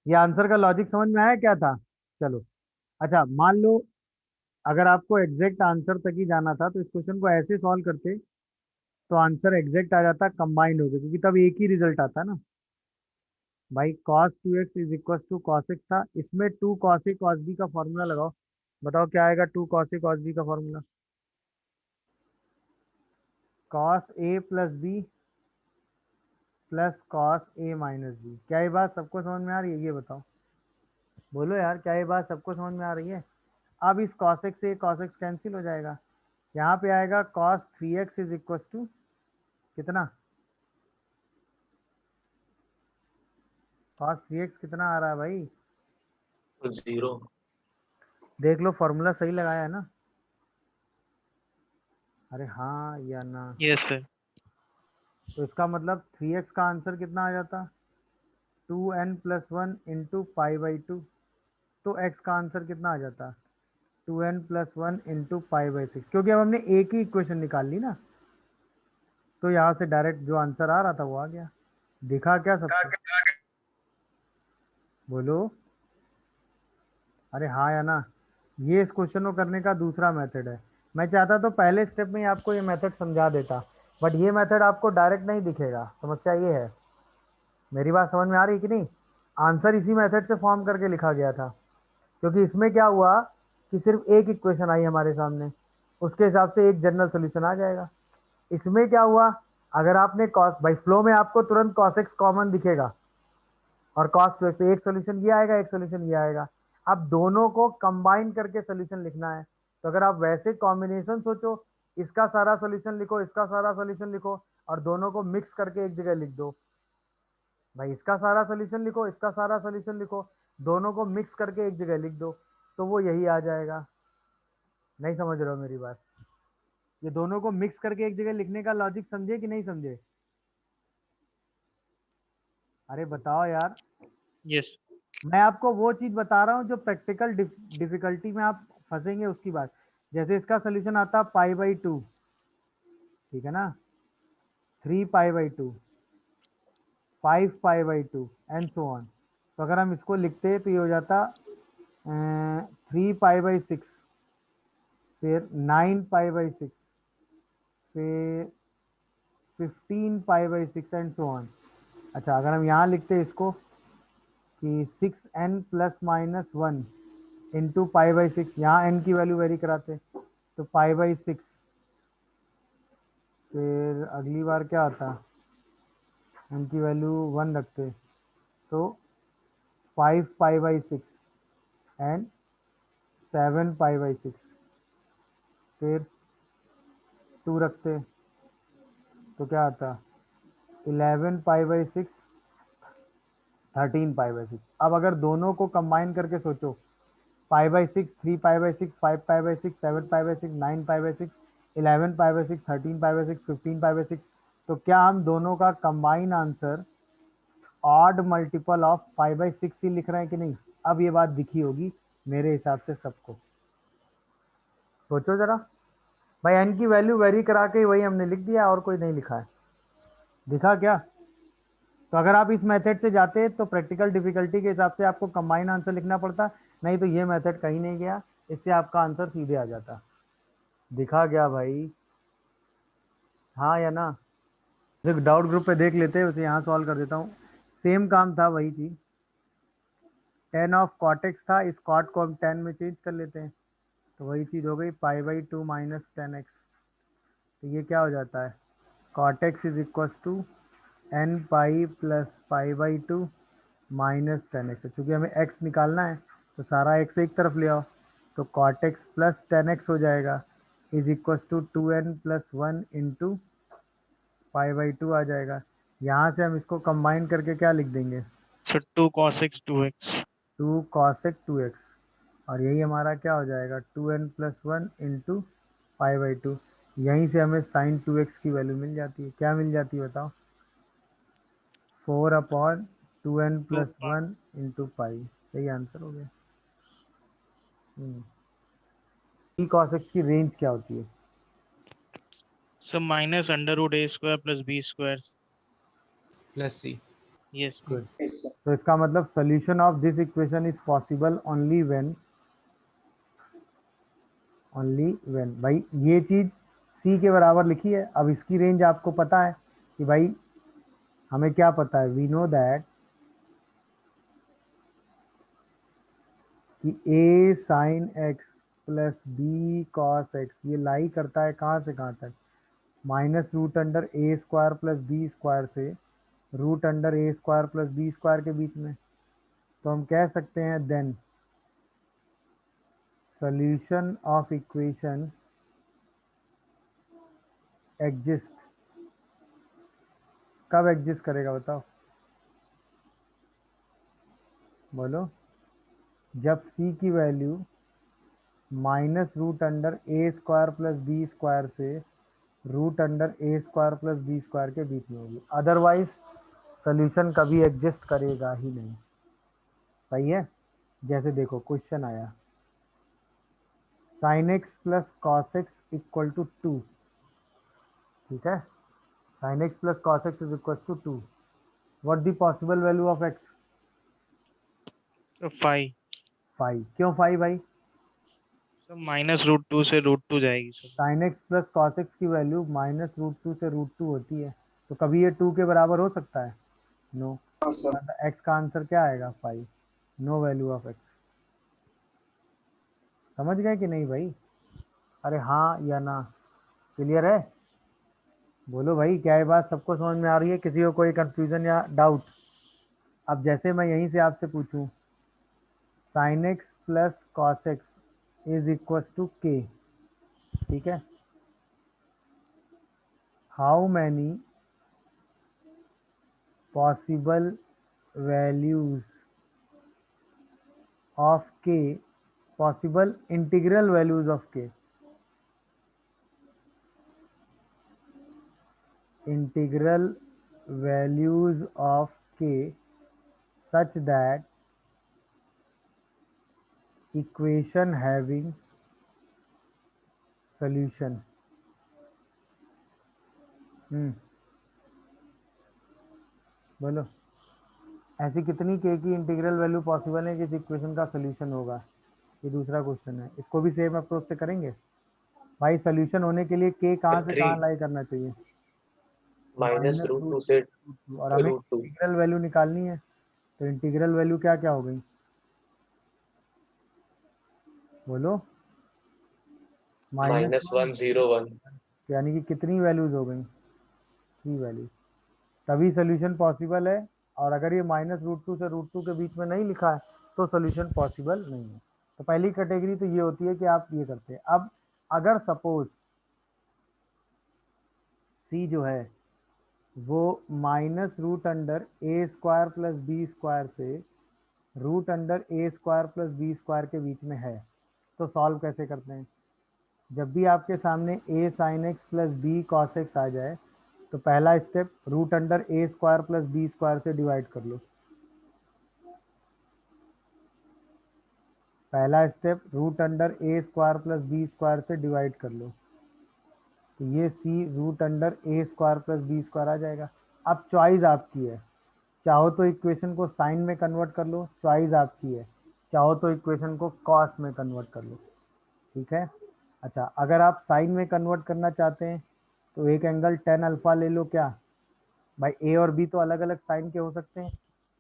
ये आंसर का लॉजिक समझ में आया क्या था? चलो। अच्छा, मान लो अगर आपको एग्जैक्ट आंसर तक ही जाना था तो इस क्वेश्चन को ऐसे सॉल्व करते तो आंसर एग्जैक्ट आ जाता कंबाइंड होके, क्योंकि तब एक ही रिजल्ट आता ना भाई। cos 2x is equal to cos x था, इसमें 2 cos a cos b का फॉर्मूला लगाओ। बताओ क्या आएगा 2 cos a cos b का formula? cos a plus b plus cos a minus b। क्या ये बात सबको समझ में आ रही है? ये बताओ। बोलो यार, क्या ये बात सबको समझ में आ रही है? अब इस cos x से cos x कैंसिल हो जाएगा, यहाँ पे आएगा cos 3x is equal to कितना? cos 3x कितना आ रहा है भाई? 0। देख लो, फॉर्मूला सही लगाया है ना? अरे हाँ या ना? Yes sir. तो इसका मतलब 3x का आंसर कितना आ जाता? 2n+1 into 5/2। तो x का आंसर कितना आ जाता? 2n+1 into 5/6। क्योंकि अब हमने एक ही इक्वेशन निकाल ली ना, तो यहाँ से डायरेक्ट जो आंसर आ रहा था वो आ गया। दिखा क्या सबको? बोलो। अरे हाँ या ना? ये इस क्वेश्चन को करने का दूसरा मेथड है। मैं चाहता तो पहले स्टेप में ही आपको ये मेथड समझा देता, बट ये मेथड आपको डायरेक्ट नहीं दिखेगा। समस्या ये है। मेरी बात समझ में आ रही है कि नहीं? आंसर इसी मेथड से फॉर्म करके लिखा गया था, क्योंकि इसमें क्या हुआ कि सिर्फ एक इक्वेशन आई हमारे सामने, उसके हिसाब से एक जनरल सोल्यूशन आ जाएगा। इसमें क्या हुआ, अगर आपने कॉस बाई फ्लो में आपको तुरंत cos x कॉमन दिखेगा, और cos 2x, तो एक सोल्यूशन ये आएगा, एक सोल्यूशन ये आएगा। अब दोनों को कंबाइन करके सोल्यूशन लिखना है। तो अगर आप वैसे कॉम्बिनेशन सोचो, इसका सारा सोल्यूशन लिखो, इसका सारा सोल्यूशन लिखो, और दोनों को मिक्स करके एक जगह लिख दो। भाई इसका सारा सोल्यूशन लिखो, इसका सारा सोल्यूशन लिखो, दोनों को मिक्स करके एक जगह लिख दो, तो वो यही आ जाएगा। नहीं समझ रहे हो मेरी बात? ये दोनों को मिक्स करके एक जगह लिखने का लॉजिक समझे कि नहीं समझे? अरे बताओ यार। यस। मैं आपको वो चीज बता रहा हूँ जो प्रैक्टिकल डिफिकल्टी में आप फंसेंगे उसकी बात। जैसे इसका सोल्यूशन आता π/2, ठीक है ना, 3π/2, 5π/2 एंड सो ऑन। तो अगर हम इसको लिखते तो ये हो जाता 3π/6, फिर 9π/6, फिर 15π/6 एंड सो ऑन। अच्छा, अगर हम यहाँ लिखते इसको कि 6n ± 1 इंटू π/6, यहाँ n की वैल्यू वेरी कराते तो π/6, फिर अगली बार क्या आता, n की वैल्यू 1 रखते तो 5π/6 एंड 7π/6, फिर 2 रखते तो क्या आता 11π/6, 13π/6। अब अगर दोनों को कंबाइन करके सोचो, π/6, 3π/6, 5π/6, 7π/6, 9π/6, 11π/6, 13π/6, 15π/6, तो क्या हम दोनों का combine answer odd multiple of 5/6 ही लिख रहे हैं कि नहीं? अब ये बात दिखी होगी मेरे हिसाब से सबको। सोचो जरा भाई, n की वैल्यू वेरी करा के वही हमने लिख दिया और कोई नहीं लिखा है, दिखा क्या? तो अगर आप इस मेथड से जाते तो प्रैक्टिकल डिफिकल्टी के हिसाब से आपको कंबाइन आंसर लिखना पड़ता, नहीं तो ये मेथड कहीं नहीं गया, इससे आपका आंसर सीधे आ जाता। दिखा गया भाई? हाँ या ना? जैसे डाउट ग्रुप पे देख लेते हैं, उसे यहाँ सॉल्व कर देता हूँ। सेम काम था, वही चीज, tan ऑफ cot x था, इस cot को हम tan में चेंज कर लेते हैं तो वही चीज हो गई π/2 - tan x। तो ये क्या हो जाता है, cot x is equal to n π + π/2 - tan x। चूंकि हमें x निकालना है तो सारा x एक तरफ ले आओ, तो cot x + tan x हो जाएगा is equal to 2n + 1 into π/2 आ जाएगा। यहाँ से हम इसको कंबाइन करके क्या लिख देंगे, So 2 cos x 2x. 2 cos 2x, और यही हमारा क्या हो जाएगा 2n + 1 इंटू π/2। यहीं से हमें sin 2x की वैल्यू मिल जाती है। क्या मिल जाती है बताओ? 4/2n + 1 into pi. यही आंसर हो गया। e cos x की रेंज क्या होती है? So minus √a² + b². +c। Yes. Good. Yes, sir. तो इसका मतलब solution of this equation is possible only when भाई ये चीज c के बराबर लिखी है। अब इसकी रेंज आपको पता है कि भाई, हमें क्या पता है, वी नो दैट कि a sin x + b cos x ये लाई करता है कहाँ से कहाँ तक, -√a² + b² से √a² + b² के बीच में। तो हम कह सकते हैं then solution of equation exist। कब एग्जिस्ट करेगा बताओ, बोलो? जब c की वैल्यू -√a² + b² से √a² + b² के बीच में होगी, अदरवाइज सोल्यूशन कभी एग्जिस्ट करेगा ही नहीं। सही है? जैसे देखो क्वेश्चन आया sin x + cos x = 2, ठीक है, sin x + cos x is equal to 2। What the possible value of x? So 5. 5। क्यों 5 भाई? So -√2 से √2 जाएगी sir. sin x + cos x की वैल्यू -√2 से √2 होती है, तो कभी ये 2 के बराबर हो सकता है? नो। No, sir. x का आंसर क्या आएगा 5, नो वैल्यू ऑफ x। समझ गए कि नहीं भाई? अरे हाँ या ना, क्लियर है? बोलो भाई, क्या ये बात सबको समझ में आ रही है? किसी को कोई कंफ्यूजन या डाउट? अब जैसे मैं यहीं से आपसे पूछूं sin x + cos x is equal to k, ठीक है, how many possible values of k, possible integral values of k, integral values of k such that equation having solution. बोलो ऐसी कितनी के की इंटीग्रल वैल्यू पॉसिबल है कि इस इक्वेशन का सोल्यूशन होगा। ये दूसरा क्वेश्चन है, इसको भी सेम अप्रोच से करेंगे। भाई सोल्यूशन होने के लिए के कहाँ से 3 कहाँ लाई करना चाहिए, माइनस माइनस रूट रूट 2 से और हमें रूट 2 इंटीग्रल वैल्यू निकालनी है। तो इंटीग्रल वैल्यू क्या क्या हो गई, बोलो माइनस माइनस 101। यानी कि कितनी वैल्यूज हो गई, 3 वैल्यूज, तभी सोल्यूशन पॉसिबल है। और अगर ये -√2 से √2 के बीच में नहीं लिखा है तो सोल्यूशन पॉसिबल नहीं है। तो पहली कैटेगरी तो ये होती है कि आप ये करते हैं। अब अगर सपोज सी जो है वो -√√a² प्लस b² से √a² प्लस b² के बीच में है, तो सॉल्व कैसे करते हैं। जब भी आपके सामने a sin x plus b cos x आ जाए तो पहला स्टेप √a² प्लस b² से डिवाइड कर लो। पहला स्टेप √a² प्लस b² से डिवाइड कर लो, तो ये c √a² प्लस b² आ जाएगा। अब चॉइस आपकी है, चाहो तो इक्वेशन को साइन में कन्वर्ट कर लो, चॉइस आपकी है, चाहो तो इक्वेशन को कॉस में कन्वर्ट कर लो, ठीक है। अच्छा अगर आप साइन में कन्वर्ट करना चाहते हैं तो एक एंगल tan अल्फा ले लो। क्या भाई ए और बी तो अलग अलग साइन के हो सकते हैं,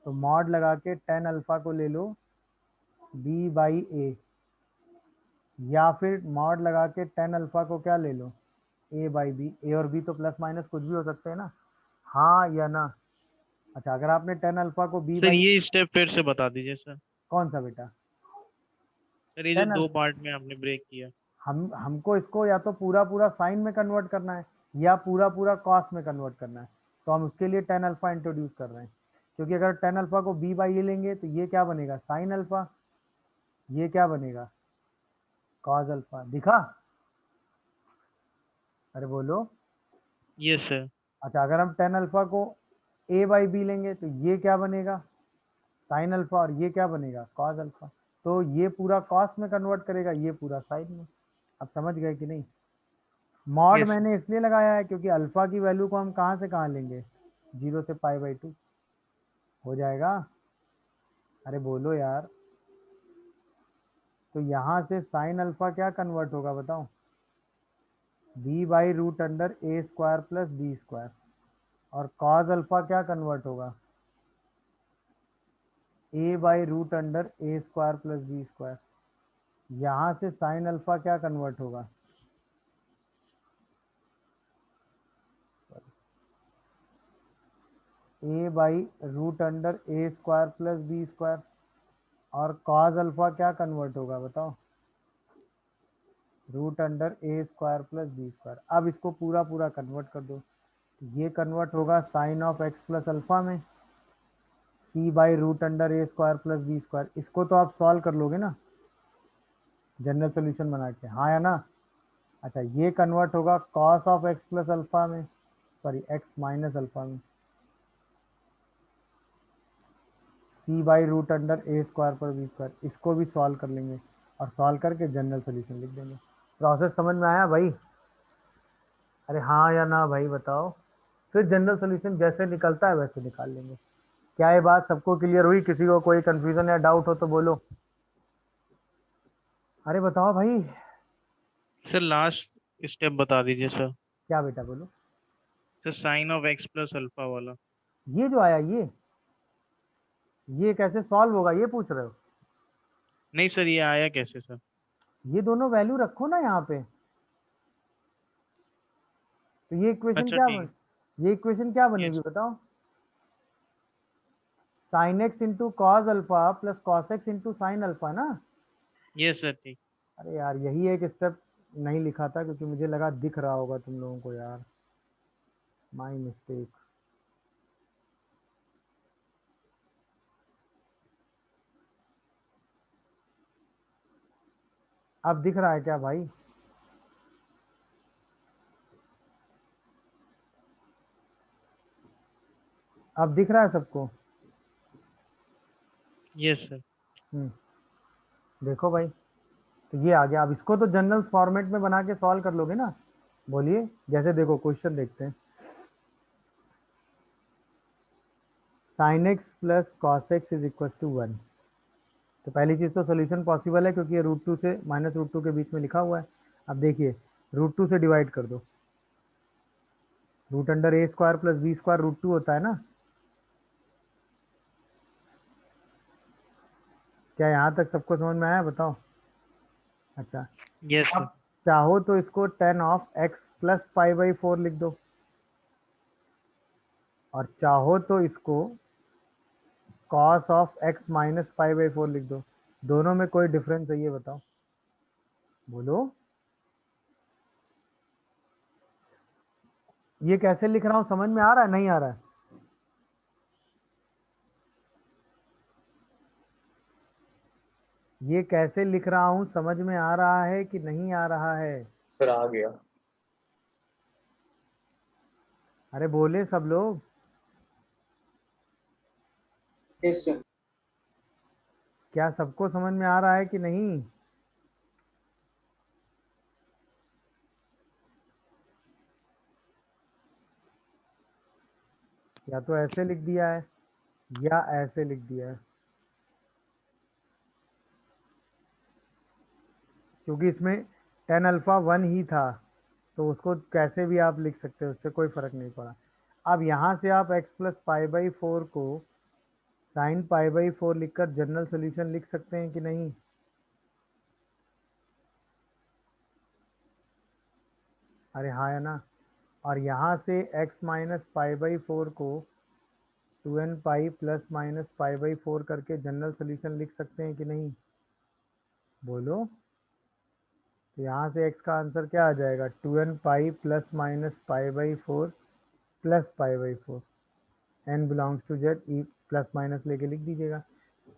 तो मॉड लगा के tan अल्फा को ले लो b/a, या फिर मॉड लगा के tan अल्फा को क्या ले लो a/b। ए और बी तो प्लस माइनस कुछ भी हो सकते हैं ना, हाँ या ना। अच्छा अगर आपने tan अल्फा को b सर बाई ये स्टेप फिर से बता दीजिए सर। कौन सा बेटा, सर ये जो tan 2 पार्ट में आपने ब्रेक किया। हमको इसको या तो पूरा पूरा साइन में कन्वर्ट करना है या पूरा पूरा कॉस में कन्वर्ट करना है, तो हम उसके लिए tan अल्फा इंट्रोड्यूस कर रहे हैं। क्योंकि अगर tan अल्फा को b/a लेंगे तो ये क्या बनेगा साइन अल्फा, ये क्या बनेगा कॉस अल्फा। दिखा, अरे बोलो। Yes sir. अच्छा अगर हम tan अल्फा को a/b लेंगे तो ये क्या बनेगा साइन अल्फा, और ये क्या बनेगा कॉस अल्फा। तो ये पूरा कॉस में कन्वर्ट करेगा, ये पूरा साइन में। अब समझ गए कि नहीं। मॉड यस मैंने इसलिए लगाया है क्योंकि अल्फा की वैल्यू को हम कहाँ से कहाँ लेंगे, 0 से π/2 हो जाएगा। अरे बोलो यार, तो यहाँ से साइन अल्फा क्या कन्वर्ट होगा बताओ, b/√a² प्लस b²। और कॉस अल्फा क्या कन्वर्ट होगा a/√a² प्लस b²। यहाँ से साइन अल्फा क्या कन्वर्ट होगा a/√a² प्लस b²। और कॉस अल्फा क्या कन्वर्ट होगा बताओ √a² प्लस b²। अब इसको पूरा पूरा कन्वर्ट कर दो, ये कन्वर्ट होगा sine of x plus alpha में c/√a² प्लस b²। इसको तो आप सॉल्व कर लोगे ना जनरल सोल्यूशन बना के, हाँ या ना। अच्छा ये कन्वर्ट होगा cos of x plus alpha में, सॉरी x माइनस अल्फा में c/√a² पर b²। इसको भी सॉल्व कर लेंगे और सॉल्व करके जनरल सोल्यूशन लिख देंगे। प्रोसेस समझ में आया भाई, अरे हाँ या ना भाई बताओ। फिर जनरल सोल्यूशन जैसे निकलता है वैसे निकाल लेंगे। क्या ये बात सबको क्लियर हुई, किसी को कोई कंफ्यूजन या डाउट हो तो बोलो। अरे बताओ भाई। सर लास्ट स्टेप बता दीजिए सर। क्या बेटा बोलो, sir sine of x plus alpha वाला। ये जो आया ये कैसे सॉल्व होगा ये पूछ रहे हो। नहीं सर ये आया कैसे सर। ये दोनों वैल्यू रखो ना यहाँ पे, तो ये इक्वेशन अच्छा क्या ठीक है। ये इक्वेशन क्या बनेगी यस बताओ, sine x into cos alpha plus cos x into sine alpha ना। यस सर ठीक। अरे यार यही एक स्टेप नहीं लिखा था क्योंकि मुझे लगा दिख रहा होगा तुम लोगों को यार, माय मिस्टेक। अब दिख रहा है क्या भाई, अब दिख रहा है सबको। Yes sir. हम्म देखो भाई, तो ये आ गया। अब इसको तो जनरल फॉर्मेट में बना के सॉल्व कर लोगे ना। बोलिए, जैसे देखो क्वेश्चन देखते हैं। sin x plus cos x is equal to 1। तो पहली चीज तो सोल्यूशन पॉसिबल है क्योंकि ये √2 से -√2 के बीच में लिखा हुआ है। अब देखिए, √2 से डिवाइड कर दो, √a² प्लस b² √2 होता है ना। क्या यहाँ तक सबको समझ में आया, बताओ। अच्छा, यस सर। अब चाहो तो इसको tan ऑफ x प्लस π/4 लिख दो, और चाहो तो इसको cos ऑफ x माइनस π/4 लिख दो। दोनों में कोई डिफरेंस है ये बताओ, बोलो। ये कैसे लिख रहा हूँ समझ में आ रहा है, नहीं आ रहा है? ये कैसे लिख रहा हूँ समझ में आ रहा है कि नहीं आ रहा है? सर आ गया। अरे बोले सब लोग। Yes, sir. क्या सबको समझ में आ रहा है कि नहीं? या तो ऐसे लिख दिया है या ऐसे लिख दिया है, क्योंकि इसमें tan अल्फा 1 ही था, तो उसको कैसे भी आप लिख सकते हो, उससे कोई फर्क नहीं पड़ा। अब यहाँ से आप x प्लस π/4 को sin π/4 लिखकर जनरल सोल्यूशन लिख सकते हैं कि नहीं? अरे हाँ है ना। और यहाँ से x माइनस π/4 को 2n पाई प्लस माइनस π/4 करके जनरल सोल्यूशन लिख सकते हैं कि नहीं, बोलो। तो यहाँ से x का आंसर क्या आ जाएगा, 2n pi plus minus π/4 plus π/4। n belongs to z, ई प्लस माइनस लेके लिख दीजिएगा।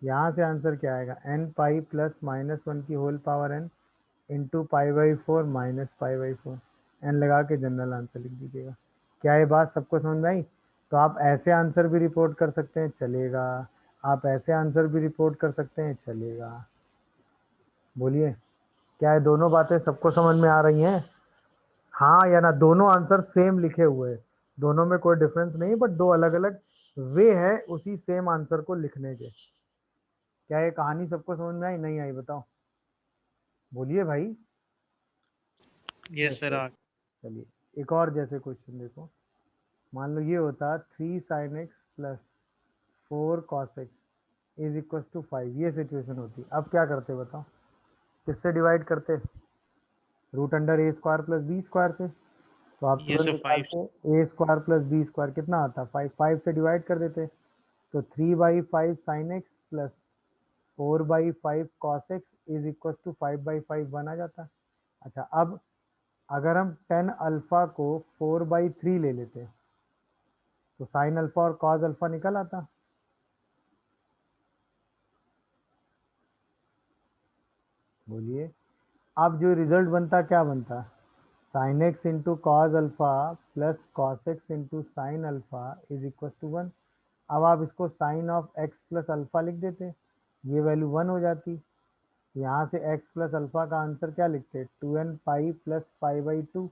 यहाँ से आंसर क्या आएगा, n पाई प्लस -1 की whole power n into π/4 minus π/4। n लगा के जनरल आंसर लिख दीजिएगा। क्या ये बात सबको समझ में आई? तो आप ऐसे आंसर भी रिपोर्ट कर सकते हैं, चलेगा। आप ऐसे आंसर भी रिपोर्ट कर सकते हैं, चलेगा। बोलिए, क्या ये दोनों बातें सबको समझ में आ रही हैं? हाँ या ना? दोनों आंसर सेम लिखे हुए हैं, दोनों में कोई डिफरेंस नहीं, बट दो अलग अलग वे है उसी सेम आंसर को लिखने के। क्या ये कहानी सबको समझ में आई, नहीं आई, बताओ। बोलिए भाई। यस सर आ चलिए एक और जैसे क्वेश्चन देखो। मान लो ये होता 3 sin x plus 4 cos x is equal to 5। ये सिचुएशन होती, अब क्या करते बताओ? किससे डिवाइड करते? √a² प्लस b² से। तो आप यस तुरंत सर 5 निकालते a² प्लस b² कितना आता, 5 से डिवाइड कर देते। तो 3/5 sin x plus 4/5 cos x is equal to 5/5 1 आ जाता। अच्छा, अब अगर हम tan अल्फा को 4/3 ले लेते तो sin अल्फा और cos अल्फा निकल आता। बोलिए, अब जो रिजल्ट बनता क्या बनता, sin x into cos alpha plus cos x into sine alpha is equal to 1। अब आप इसको sine of x plus alpha लिख देते, ये वैल्यू 1 हो जाती। यहाँ से x प्लस अल्फा का आंसर क्या लिखते, 2n पाई प्लस π/2।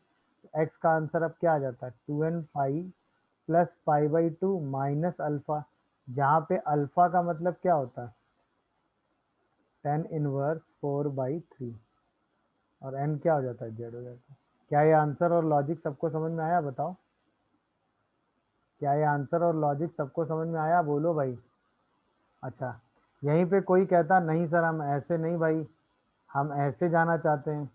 x का आंसर अब क्या आ जाता है, 2n pi plus π/2 minus alpha, जहाँ पे अल्फा का मतलब क्या होता है, tan इनवर्स 4/3, और n क्या हो जाता है, z हो जाता है। क्या ये आंसर और लॉजिक सबको समझ में आया, बताओ। क्या ये आंसर और लॉजिक सबको समझ में आया, बोलो भाई। अच्छा, यहीं पे कोई कहता नहीं सर हम ऐसे नहीं भाई, हम ऐसे जाना चाहते हैं।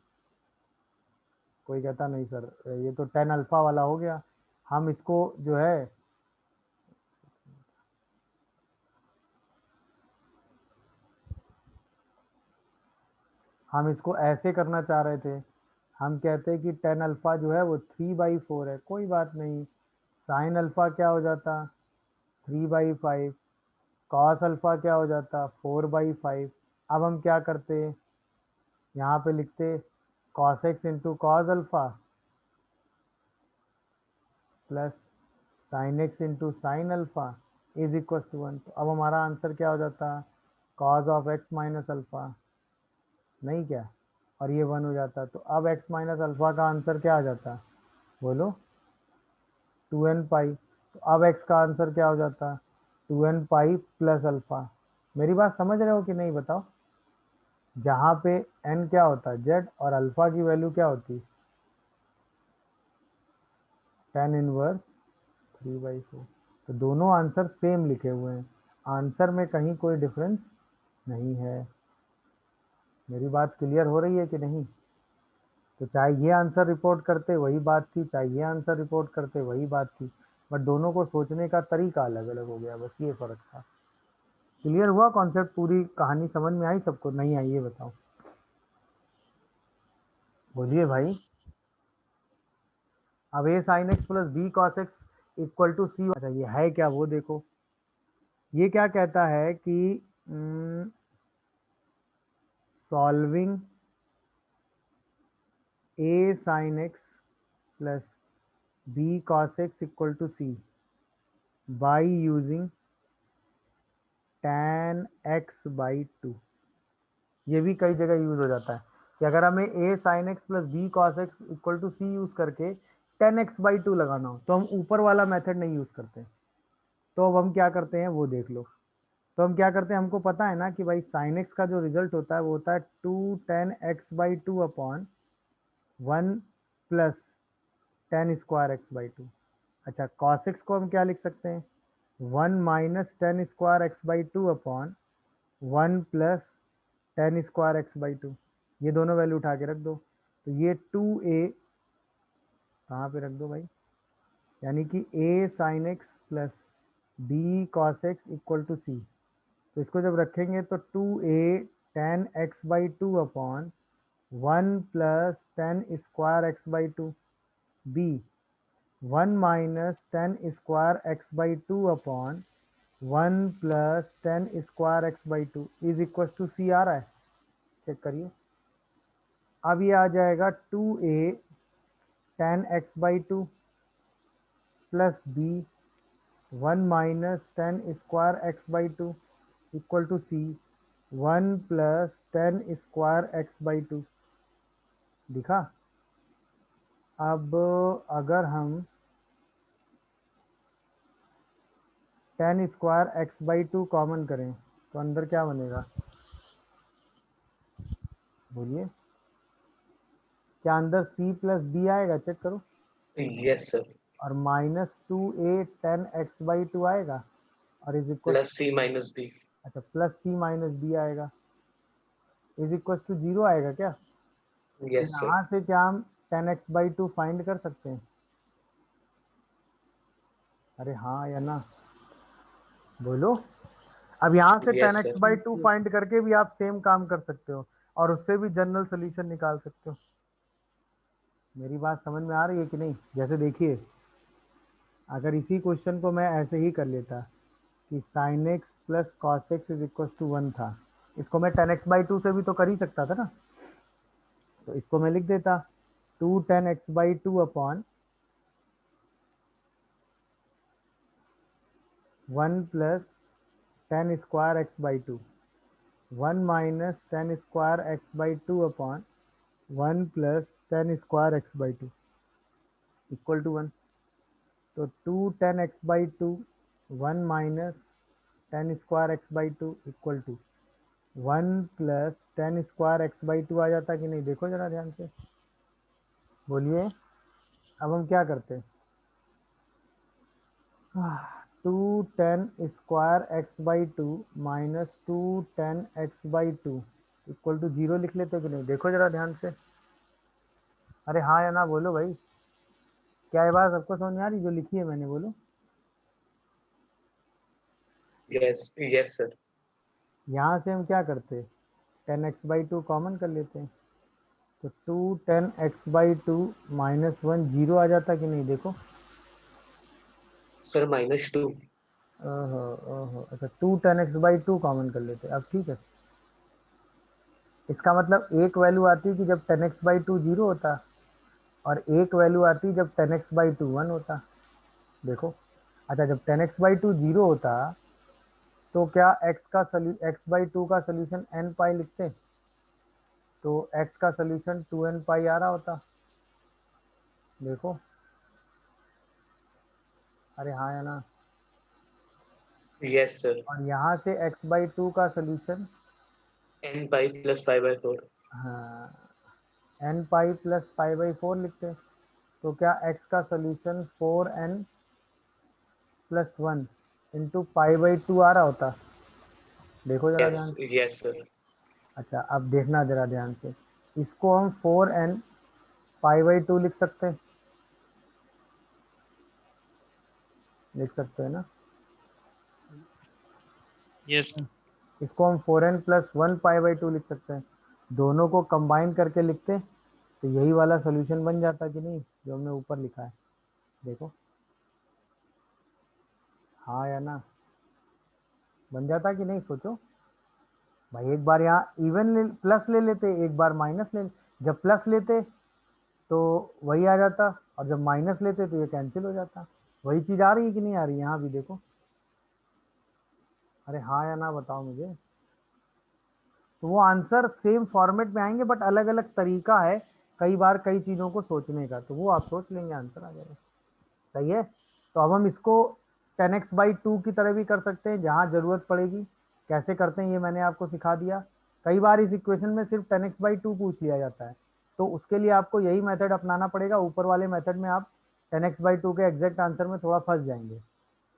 कोई कहता नहीं सर ये तो tan अल्फा वाला हो गया, हम इसको जो है हम इसको ऐसे करना चाह रहे थे। हम कहते हैं कि tan अल्फा जो है वो 3/4 है, कोई बात नहीं। साइन अल्फा क्या हो जाता, 3/5। कॉस अल्फा क्या हो जाता, 4/5। अब हम क्या करते, यहाँ पे लिखते cos x into cos alpha plus sine x into sine alpha is equal to 1। तो अब हमारा आंसर क्या हो जाता, cos ऑफ x माइनस अल्फा नहीं क्या, और ये 1 हो जाता, तो अब x माइनस अल्फा का आंसर क्या आ जाता, बोलो 2n पाई। तो अब x का आंसर क्या हो जाता, 2n पाई प्लस अल्फा। मेरी बात समझ रहे हो कि नहीं बताओ, जहाँ पे n क्या होता है z और अल्फा की वैल्यू क्या होती, tan इनवर्स 3/4। तो दोनों आंसर सेम लिखे हुए हैं, आंसर में कहीं कोई डिफरेंस नहीं है। मेरी बात क्लियर हो रही है कि नहीं? तो चाहे ये आंसर रिपोर्ट करते वही बात थी, चाहे ये आंसर रिपोर्ट करते वही बात थी, बट दोनों को सोचने का तरीका अलग अलग हो गया, बस ये फर्क था। क्लियर हुआ कॉन्सेप्ट? पूरी कहानी समझ में आई सबको, नहीं आई ये बताओ, बोलिए भाई। अब a sin x plus b cos x equal to c, अच्छा ये है क्या वो देखो, ये क्या कहता है कि solving a sin x plus b cos x equal to c by using tan x by 2। ये भी कई जगह यूज हो जाता है कि अगर हमें a sin x plus b cos x equal to c use करके tan x बाई 2 लगाना हो, तो हम ऊपर वाला मेथड नहीं यूज करते। तो अब हम क्या करते हैं वो देख लो। तो हम क्या करते हैं, हमको पता है ना कि भाई sin x का जो रिजल्ट होता है वो होता है 2 tan x by 2 upon 1 plus tan square x by 2। अच्छा cos x को हम क्या लिख सकते हैं, 1 minus tan square x by 2 upon 1 plus tan square x by 2। ये दोनों वैल्यू उठा के रख दो, तो ये 2a कहाँ पे रख दो भाई, यानी कि a sin x plus b cos x equal to c। तो इसको जब रखेंगे तो 2a tan x by 2 upon 1 plus tan square x by 2 b 1 minus tan square x by 2 upon 1 plus tan square x by 2 is equal to c आ रहा है, चेक करिए। अब ये आ जाएगा 2a tan x by 2 plus b 1 minus tan square x by 2 equal to c 1 plus tan square x by 2। दिखा? अब अगर हम tan square x by 2 common करें तो अंदर क्या बनेगा, बोलिए, क्या अंदर c प्लस b आएगा, चेक करो, यस सर, और minus 2a tan x by 2 आएगा, और is equal, plus c minus b. अच्छा प्लस c माइनस b आएगा, इज इक्वल टू 0 आएगा क्या? तो यस सर, यहाँ से क्या हम tan x बाई 2 फाइंड कर सकते हैं? अरे हाँ या ना, बोलो। अब यहाँ से tan yes x sir, by 2 find करके भी आप सेम काम कर सकते हो, और उससे भी जनरल सोल्यूशन निकाल सकते हो। मेरी बात समझ में आ रही है कि नहीं? जैसे देखिए, अगर इसी क्वेश्चन को मैं ऐसे ही कर लेता कि sin x plus cos x is equal to 1 था, इसको मैं tan x बाई 2 से भी तो कर ही सकता था ना। तो इसको मैं लिख देता 2 tan x by 2 upon 1 plus tan square x by 2, 1 minus tan square x by 2 upon 1 plus tan square x by 2 equal to 1। तो 2 tan x by 2 1 minus tan square x by 2 equal to 1 plus tan square x by 2 आ जाता कि नहीं, देखो जरा ध्यान से, बोलिए। अब हम क्या करते, 2 tan square x by 2 minus 2 tan x by 2 equal to 0 लिख लेते कि नहीं, देखो जरा ध्यान से। अरे हाँ या ना बोलो भाई, क्या ये बात सबको समझ में आ रही जो लिखी है मैंने, बोलो। यस यस सर, यहाँ से हम क्या करते, tan x बाई 2 कॉमन कर लेते हैं, तो 2 tan x बाई 2 माइनस 1 0 आ जाता कि नहीं, देखो। सर -2। ओहो ओहो, अच्छा 2 tan x बाई 2 कॉमन कर लेते, अब ठीक है। इसका मतलब एक वैल्यू आती कि जब tan x बाई 2 0 होता, और एक वैल्यू आती जब tan x बाई 2 1 होता, देखो। अच्छा जब tan x बाई 2 0 होता तो क्या x बाई 2 का सोल्यूशन n पाई लिखते, तो x का सोल्यूशन 2n पाई आ रहा होता। देखो, अरे हाँ या ना। Yes, sir. और यहाँ से x/2 का solution N pi plus pi by 4. हाँ n pi plus pi by 4 लिखते हैं। तो क्या x का solution 4n plus 1 into pi by 2 आ रहा होता। देखो जरा ध्यान Yes, से। yes, sir. अच्छा, अब देखना जरा ध्यान से, इसको हम 4n पाई बाई 2 लिख सकते हैं, लिख सकते हैं ना। यस इसको हम 4n प्लस 1 पाई बाई 2 लिख सकते हैं। दोनों को कंबाइन करके लिखते तो यही वाला सोल्यूशन बन जाता कि नहीं, जो हमने ऊपर लिखा है। देखो, हाँ या ना, बन जाता कि नहीं, सोचो भाई। एक बार यहाँ इवन प्लस ले लेते, एक बार माइनस ले, जब प्लस लेते तो वही आ जाता, और जब माइनस लेते तो ये कैंसिल हो जाता। वही चीज आ रही है कि नहीं आ रही, यहाँ भी देखो। अरे हाँ या ना बताओ मुझे। तो वो आंसर सेम फॉर्मेट में आएंगे, बट अलग अलग तरीका है कई बार कई चीज़ों को सोचने का, तो वो आप सोच लेंगे, आंसर आ जाएगा। सही है। तो अब हम इसको 10x/2 की तरह भी कर सकते हैं जहाँ ज़रूरत पड़ेगी। कैसे करते हैं ये मैंने आपको सिखा दिया। कई बार इस इक्वेशन में सिर्फ 10x/2 पूछ लिया जाता है, तो उसके लिए आपको यही मेथड अपनाना पड़ेगा। ऊपर वाले मेथड में आप 10x/2 के एग्जैक्ट आंसर में थोड़ा फंस जाएंगे।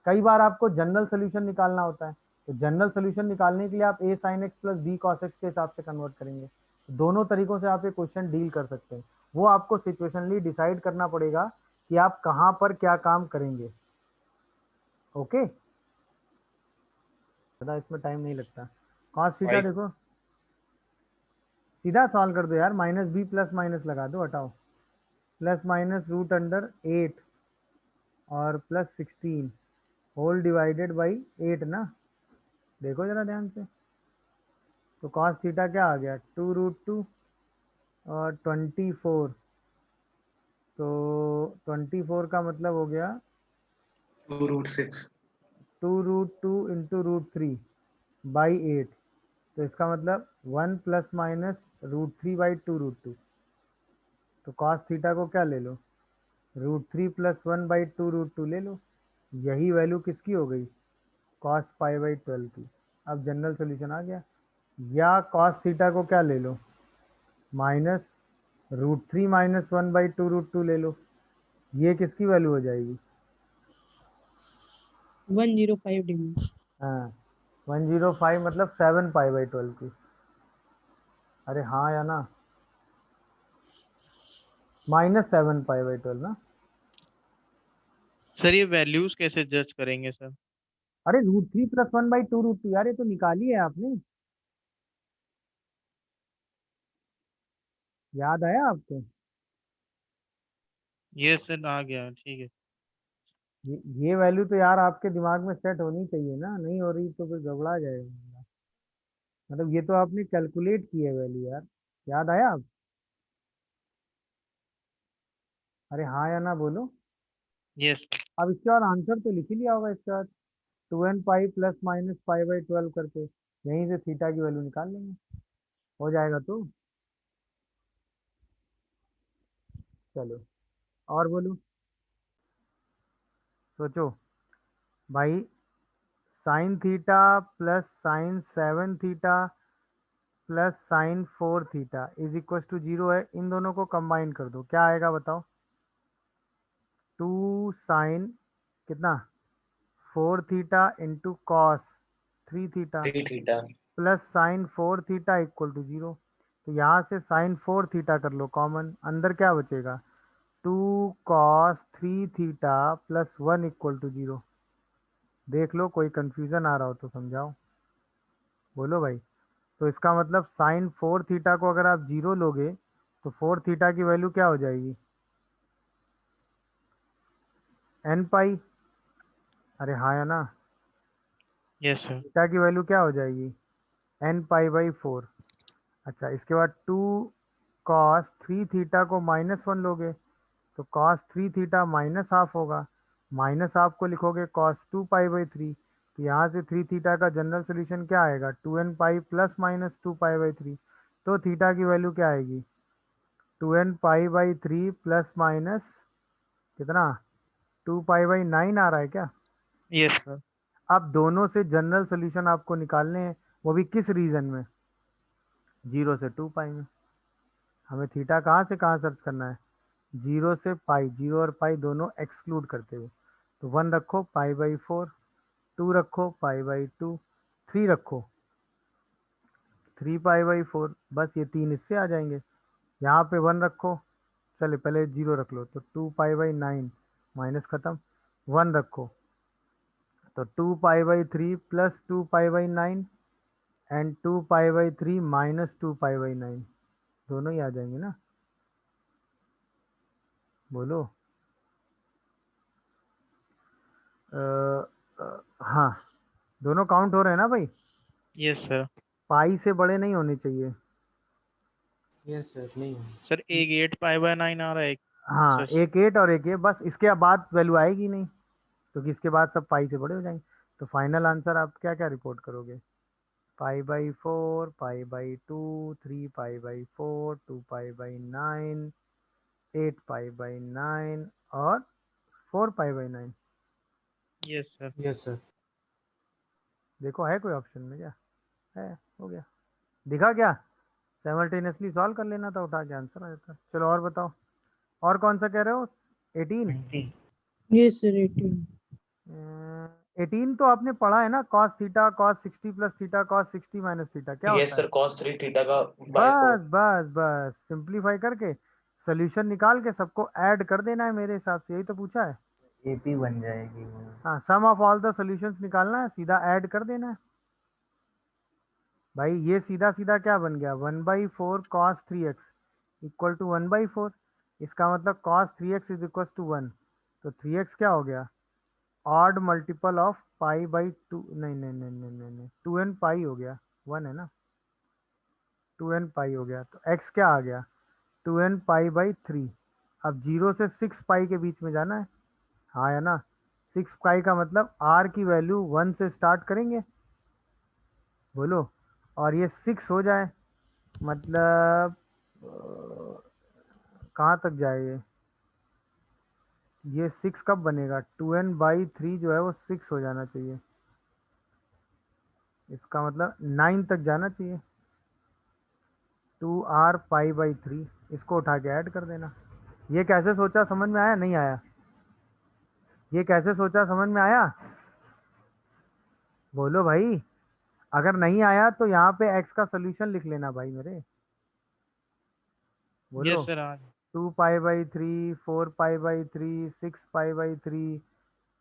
कई बार आपको जनरल सोल्यूशन निकालना होता है, तो जनरल सोल्यूशन निकालने के लिए आप a sin x plus b cos x के हिसाब से कन्वर्ट करेंगे। दोनों तरीकों से आप ये क्वेश्चन डील कर सकते हैं। वो आपको सिचुएशनली डिसाइड करना पड़ेगा कि आप कहाँ पर क्या काम करेंगे। ओके, ज़्यादा इसमें टाइम नहीं लगता। cos थीटा देखो, सीधा सॉल्व कर दो यार। माइनस बी प्लस माइनस लगा दो, हटाओ। प्लस माइनस रूट अंडर 8 और प्लस 16 होल डिवाइडेड बाई 8 ना। देखो जरा ध्यान से। तो cos थीटा क्या आ गया, 2√2 और 24। तो 24 का मतलब हो गया 2√6. 2√2 इंटू √3 बाई 8। तो इसका मतलब 1 प्लस माइनस √3 बाई 2√2। तो cos थीटा को क्या ले लो, √3 प्लस 1 बाई 2√2 ले लो। यही वैल्यू किसकी हो गई, cos पाई बाई 12 की। अब जनरल सोल्यूशन आ गया। या cos थीटा को क्या ले लो, माइनस √3 माइनस 1 बाई 2√2 ले लो। ये किसकी वैल्यू हो जाएगी, 105 डिग्री। हाँ 105 मतलब 7 पाई बाई 12 की। अरे हाँ या ना, -7 पाई बाई 12 ना। सर, ये वैल्यूज कैसे जज करेंगे सर? अरे √3 प्लस 1 बाई 2√2 यार, ये तो निकाली है आपने, याद आया आपको। ये सर आ गया, ठीक है। ये वैल्यू तो यार आपके दिमाग में सेट होनी चाहिए ना, नहीं हो रही तो फिर गड़बड़ा जाएगा। मतलब ये तो आपने कैलकुलेट की है वैल्यू यार, याद आया आप। अरे हाँ या ना बोलो। यस अब इसके बाद आंसर तो लिख ही लिया होगा इसके बाद, 2n pi plus minus pi by 12 करके यहीं से थीटा की वैल्यू निकाल लेंगे, हो जाएगा। तो चलो और बोलो, सोचो भाई। Sine theta plus sine 7 theta plus sine 4 theta is equal to 0 है। इन दोनों को कंबाइन कर दो, क्या आएगा बताओ। 2 साइन कितना 4 theta into cos 3 theta 3 theta. Plus sine 4 theta equal to 0। तो यहाँ से साइन 4 थीटा कर लो कॉमन, अंदर क्या बचेगा, 2 cos 3 theta plus 1 equal to 0। देख लो कोई कंफ्यूजन आ रहा हो तो समझाओ, बोलो भाई। तो इसका मतलब साइन 4 थीटा को अगर आप 0 लोगे तो 4 थीटा की वैल्यू क्या हो जाएगी, n पाई। अरे हाँ या ना, यस सर। थीटा की वैल्यू क्या हो जाएगी, n पाई बाई 4। अच्छा, इसके बाद 2 कॉस 3 थीटा को -1 लोगे तो कॉस 3 थीटा माइनस हाफ होगा, माइनस हाफ को लिखोगे कॉस 2 पाई बाई 3। तो यहाँ से 3 थीटा का जनरल सोल्यूशन क्या आएगा, 2n pi plus minus 2 pi by 3। तो थीटा की वैल्यू क्या आएगी 2n π/3 प्लस माइनस कितना 2π/9 आ रहा है क्या। Yes sir. अब दोनों से जनरल सोल्यूशन आपको निकालने हैं, वो भी किस रीजन में 0 से 2π में। हमें थीटा कहाँ से कहाँ सर्च करना है 0 से पाई, 0 और पाई दोनों एक्सक्लूड करते हुए। तो 1 रखो π/4, 2 रखो π/2, 3 रखो 3π/4, बस ये 3 इससे आ जाएंगे। यहाँ पे 1 रखो, चले पहले 0 रख लो तो 2π/9 माइनस खत्म, 1 रखो तो 2π/3 प्लस 2π/9 एंड 2π/3 माइनस 2π/9 दोनों ही आ जाएंगे ना, बोलो। हाँ दोनों काउंट हो रहे हैं ना भाई, यस सर। पाई से बड़े नहीं होने चाहिए। यस सर, नहीं है। सर एक 8π/9 आ रहा है, एक हाँ सर। एक 8 और एक 8, बस इसके बाद वैल्यू आएगी नहीं क्योंकि इसके बाद सब पाई से बड़े हो जाएंगे। तो फाइनल आंसर आप क्या क्या रिपोर्ट करोगे π/4, π/2, 3π/4, 2π/9, 8π/9 और 4π/9। Yes sir. Yes sir. देखो है कोई ऑप्शन में क्या है, हो गया, दिखा क्या, साइमल्टेनियसली सॉल्व कर लेना था, उठा के आंसर आ जाता। चलो और बताओ, और कौन सा कह रहे हो 18। 20 Yes, sir, 18. 18 तो आपने पढ़ा है ना, cos theta cos 60 plus theta cos 60 minus theta क्या यस होता है। सर cos 3 थीटा का बाय बस 4। बस बस सिंप्लीफाई करके सोल्यूशन निकाल के सबको ऐड कर देना है, मेरे हिसाब से यही तो पूछा है। एपी बन जाएगी वो। हाँ सम ऑफ ऑल द सॉल्यूशंस निकालना है, सीधा ऐड कर देना है भाई। ये सीधा सीधा क्या बन गया 1/4 cos 3x इक्वल टू 1/4, इसका मतलब cos 3x is equal to 1, तो 3x क्या हो गया ऑड मल्टीपल ऑफ π/2, नहीं नहीं नहीं नहीं नहीं नहीं 2n π हो गया, 1 है ना 2n π हो गया, तो x क्या आ गया 2n π/3। अब 0 से 6π के बीच में जाना है, हाँ है ना 6π का मतलब r की वैल्यू 1 से स्टार्ट करेंगे, बोलो, और ये 6 हो जाए मतलब कहाँ तक जाए ये 6 कब बनेगा 2n/3 जो है वो 6 हो जाना चाहिए, इसका मतलब 9 तक जाना चाहिए, 2r π/3, इसको उठा के ऐड कर देना। ये कैसे सोचा समझ में आया नहीं आया, ये कैसे सोचा समझ में आया, बोलो भाई। अगर नहीं आया तो यहाँ पे x का सोल्यूशन लिख लेना भाई मेरे, बोलो। यस सर आज 2π/3, 4π/3, 6π/3,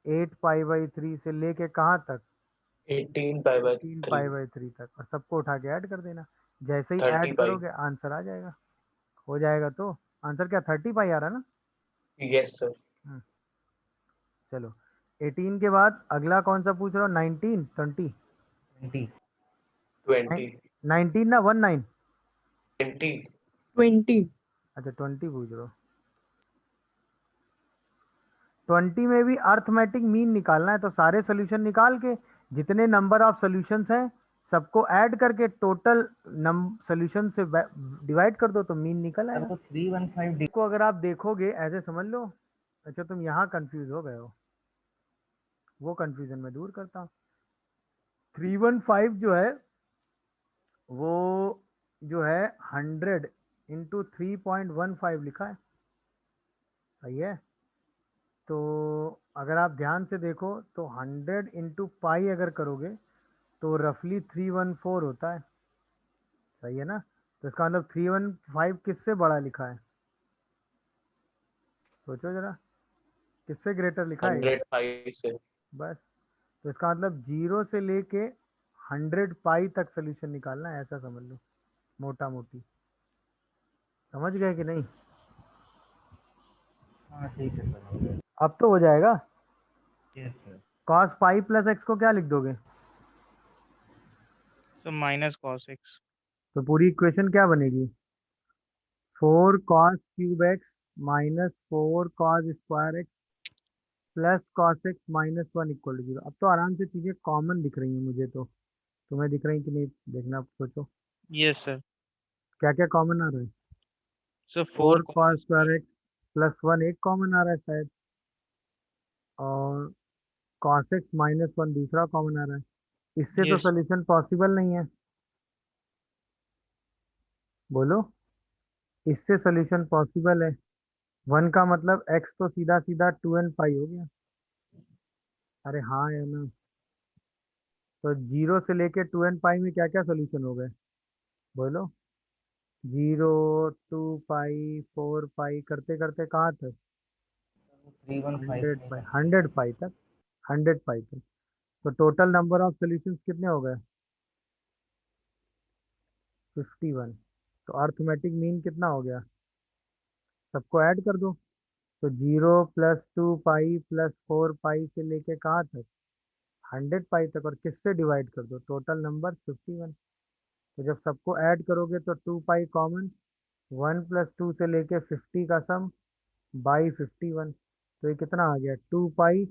8π/3 से लेके कहाँ तक 18π/3 3π/3 तक, और सबको उठा के ऐड कर देना। जैसे ही 30 ऐड पाई। करोगे आंसर आ जाएगा, हो जाएगा। तो आंसर क्या 30π आ रहा है ना। Yes sir. चलो 18 के बाद अगला कौन सा पूछ रहा हो 19 20 20 20 19 ना 19, 20 20. अच्छा 20 पूछ रहे हो। 20 में भी अर्थमेटिक मीन निकालना है, तो सारे सोल्यूशन निकाल के जितने नंबर ऑफ सोल्यूशंस हैं सबको ऐड करके टोटल सोल्यूशन से डिवाइड कर दो तो मीन निकल सर आएगा। वो 315 को अगर आप देखोगे ऐसे समझ लो, अच्छा तुम यहाँ कंफ्यूज हो गए हो, वो कंफ्यूजन में दूर करता हूँ। 315 जो है वो जो है 100 इंटू 3.15 लिखा है, सही है। तो अगर आप ध्यान से देखो तो 100 इंटू पाई अगर करोगे तो रफली 314 होता है, सही है ना। तो इसका मतलब 315 किससे बड़ा लिखा है, सोचो जरा, किससे ग्रेटर लिखा है ये? 100 से। बस, तो इसका मतलब 0 से लेके 100π तक सोल्यूशन निकालना है, ऐसा समझ लो मोटा मोटी, समझ गए कि नहीं। हाँ ठीक है सर, हो गया। अब तो हो जाएगा। Yes sir. cos pi plus x को क्या लिख दोगे, सर माइनस cos x। तो पूरी इक्वेशन क्या बनेगी 4 cos³ x minus 4 cos² x plus cos x minus 1 equal to 0। अब तो आराम से चीजें कॉमन दिख रही हैं मुझे, तो तुम्हें दिख रही कि नहीं देखना, सोचो। Yes sir. क्या क्या कॉमन आ रहा है? Sir 4 4 cos square x plus 1 एक कॉमन आ रहा है शायद, और cos x माइनस 1 दूसरा कॉमन आ रहा है। इससे तो यस सोल्यूशन पॉसिबल नहीं है, बोलो। इससे सोल्यूशन पॉसिबल है। 1 का मतलब x तो सीधा सीधा 2n पाई हो गया। अरे हाँ या ना? तो 0 से लेके 2n पाई में क्या क्या सोल्यूशन हो गए, बोलो। 0, 2 पाई, 4 पाई करते करते कहाँ तक? 315 100 पाई, 100 पाई तक, 100 पाई तक। तो टोटल नंबर ऑफ सोल्यूशंस कितने हो गए? 51। तो अर्थमेटिक मीन कितना हो गया? सबको ऐड कर दो। तो 0 + 2 पाई + 4 पाई से लेके कहाँ तक? 100 पाई तक। और किससे डिवाइड कर दो? Total number 51। तो जब सबको ऐड करोगे तो 2 पाई कॉमन, 1 + 2 से लेके 50 का सम बाई 51। तो ये कितना आ गया? 2 पाई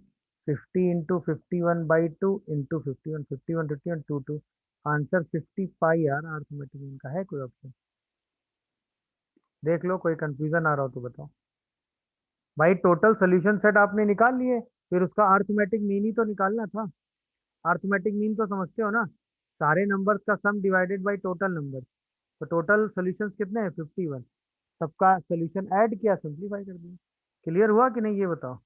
50 इंटू 51/2 इंटू 51, 51 51 2 2। आंसर 50 पाई यार। अर्थमेटिक मीन का है कोई ऑप्शन? देख लो, कोई कंफ्यूजन आ रहा हो तो बताओ। भाई टोटल सोल्यूशन सेट आपने निकाल लिए, फिर उसका अर्थमेटिक मीन ही तो निकालना था। अर्थमेटिक मीन तो समझते हो ना, सारे नंबर्स का सम डिवाइडेड बाय टोटल नंबर। तो टोटल सोल्यूशंस कितने हैं? 51। सबका सोल्यूशन ऐड किया, सिंप्लीफाई कर दिया। क्लियर हुआ कि नहीं ये बताओ।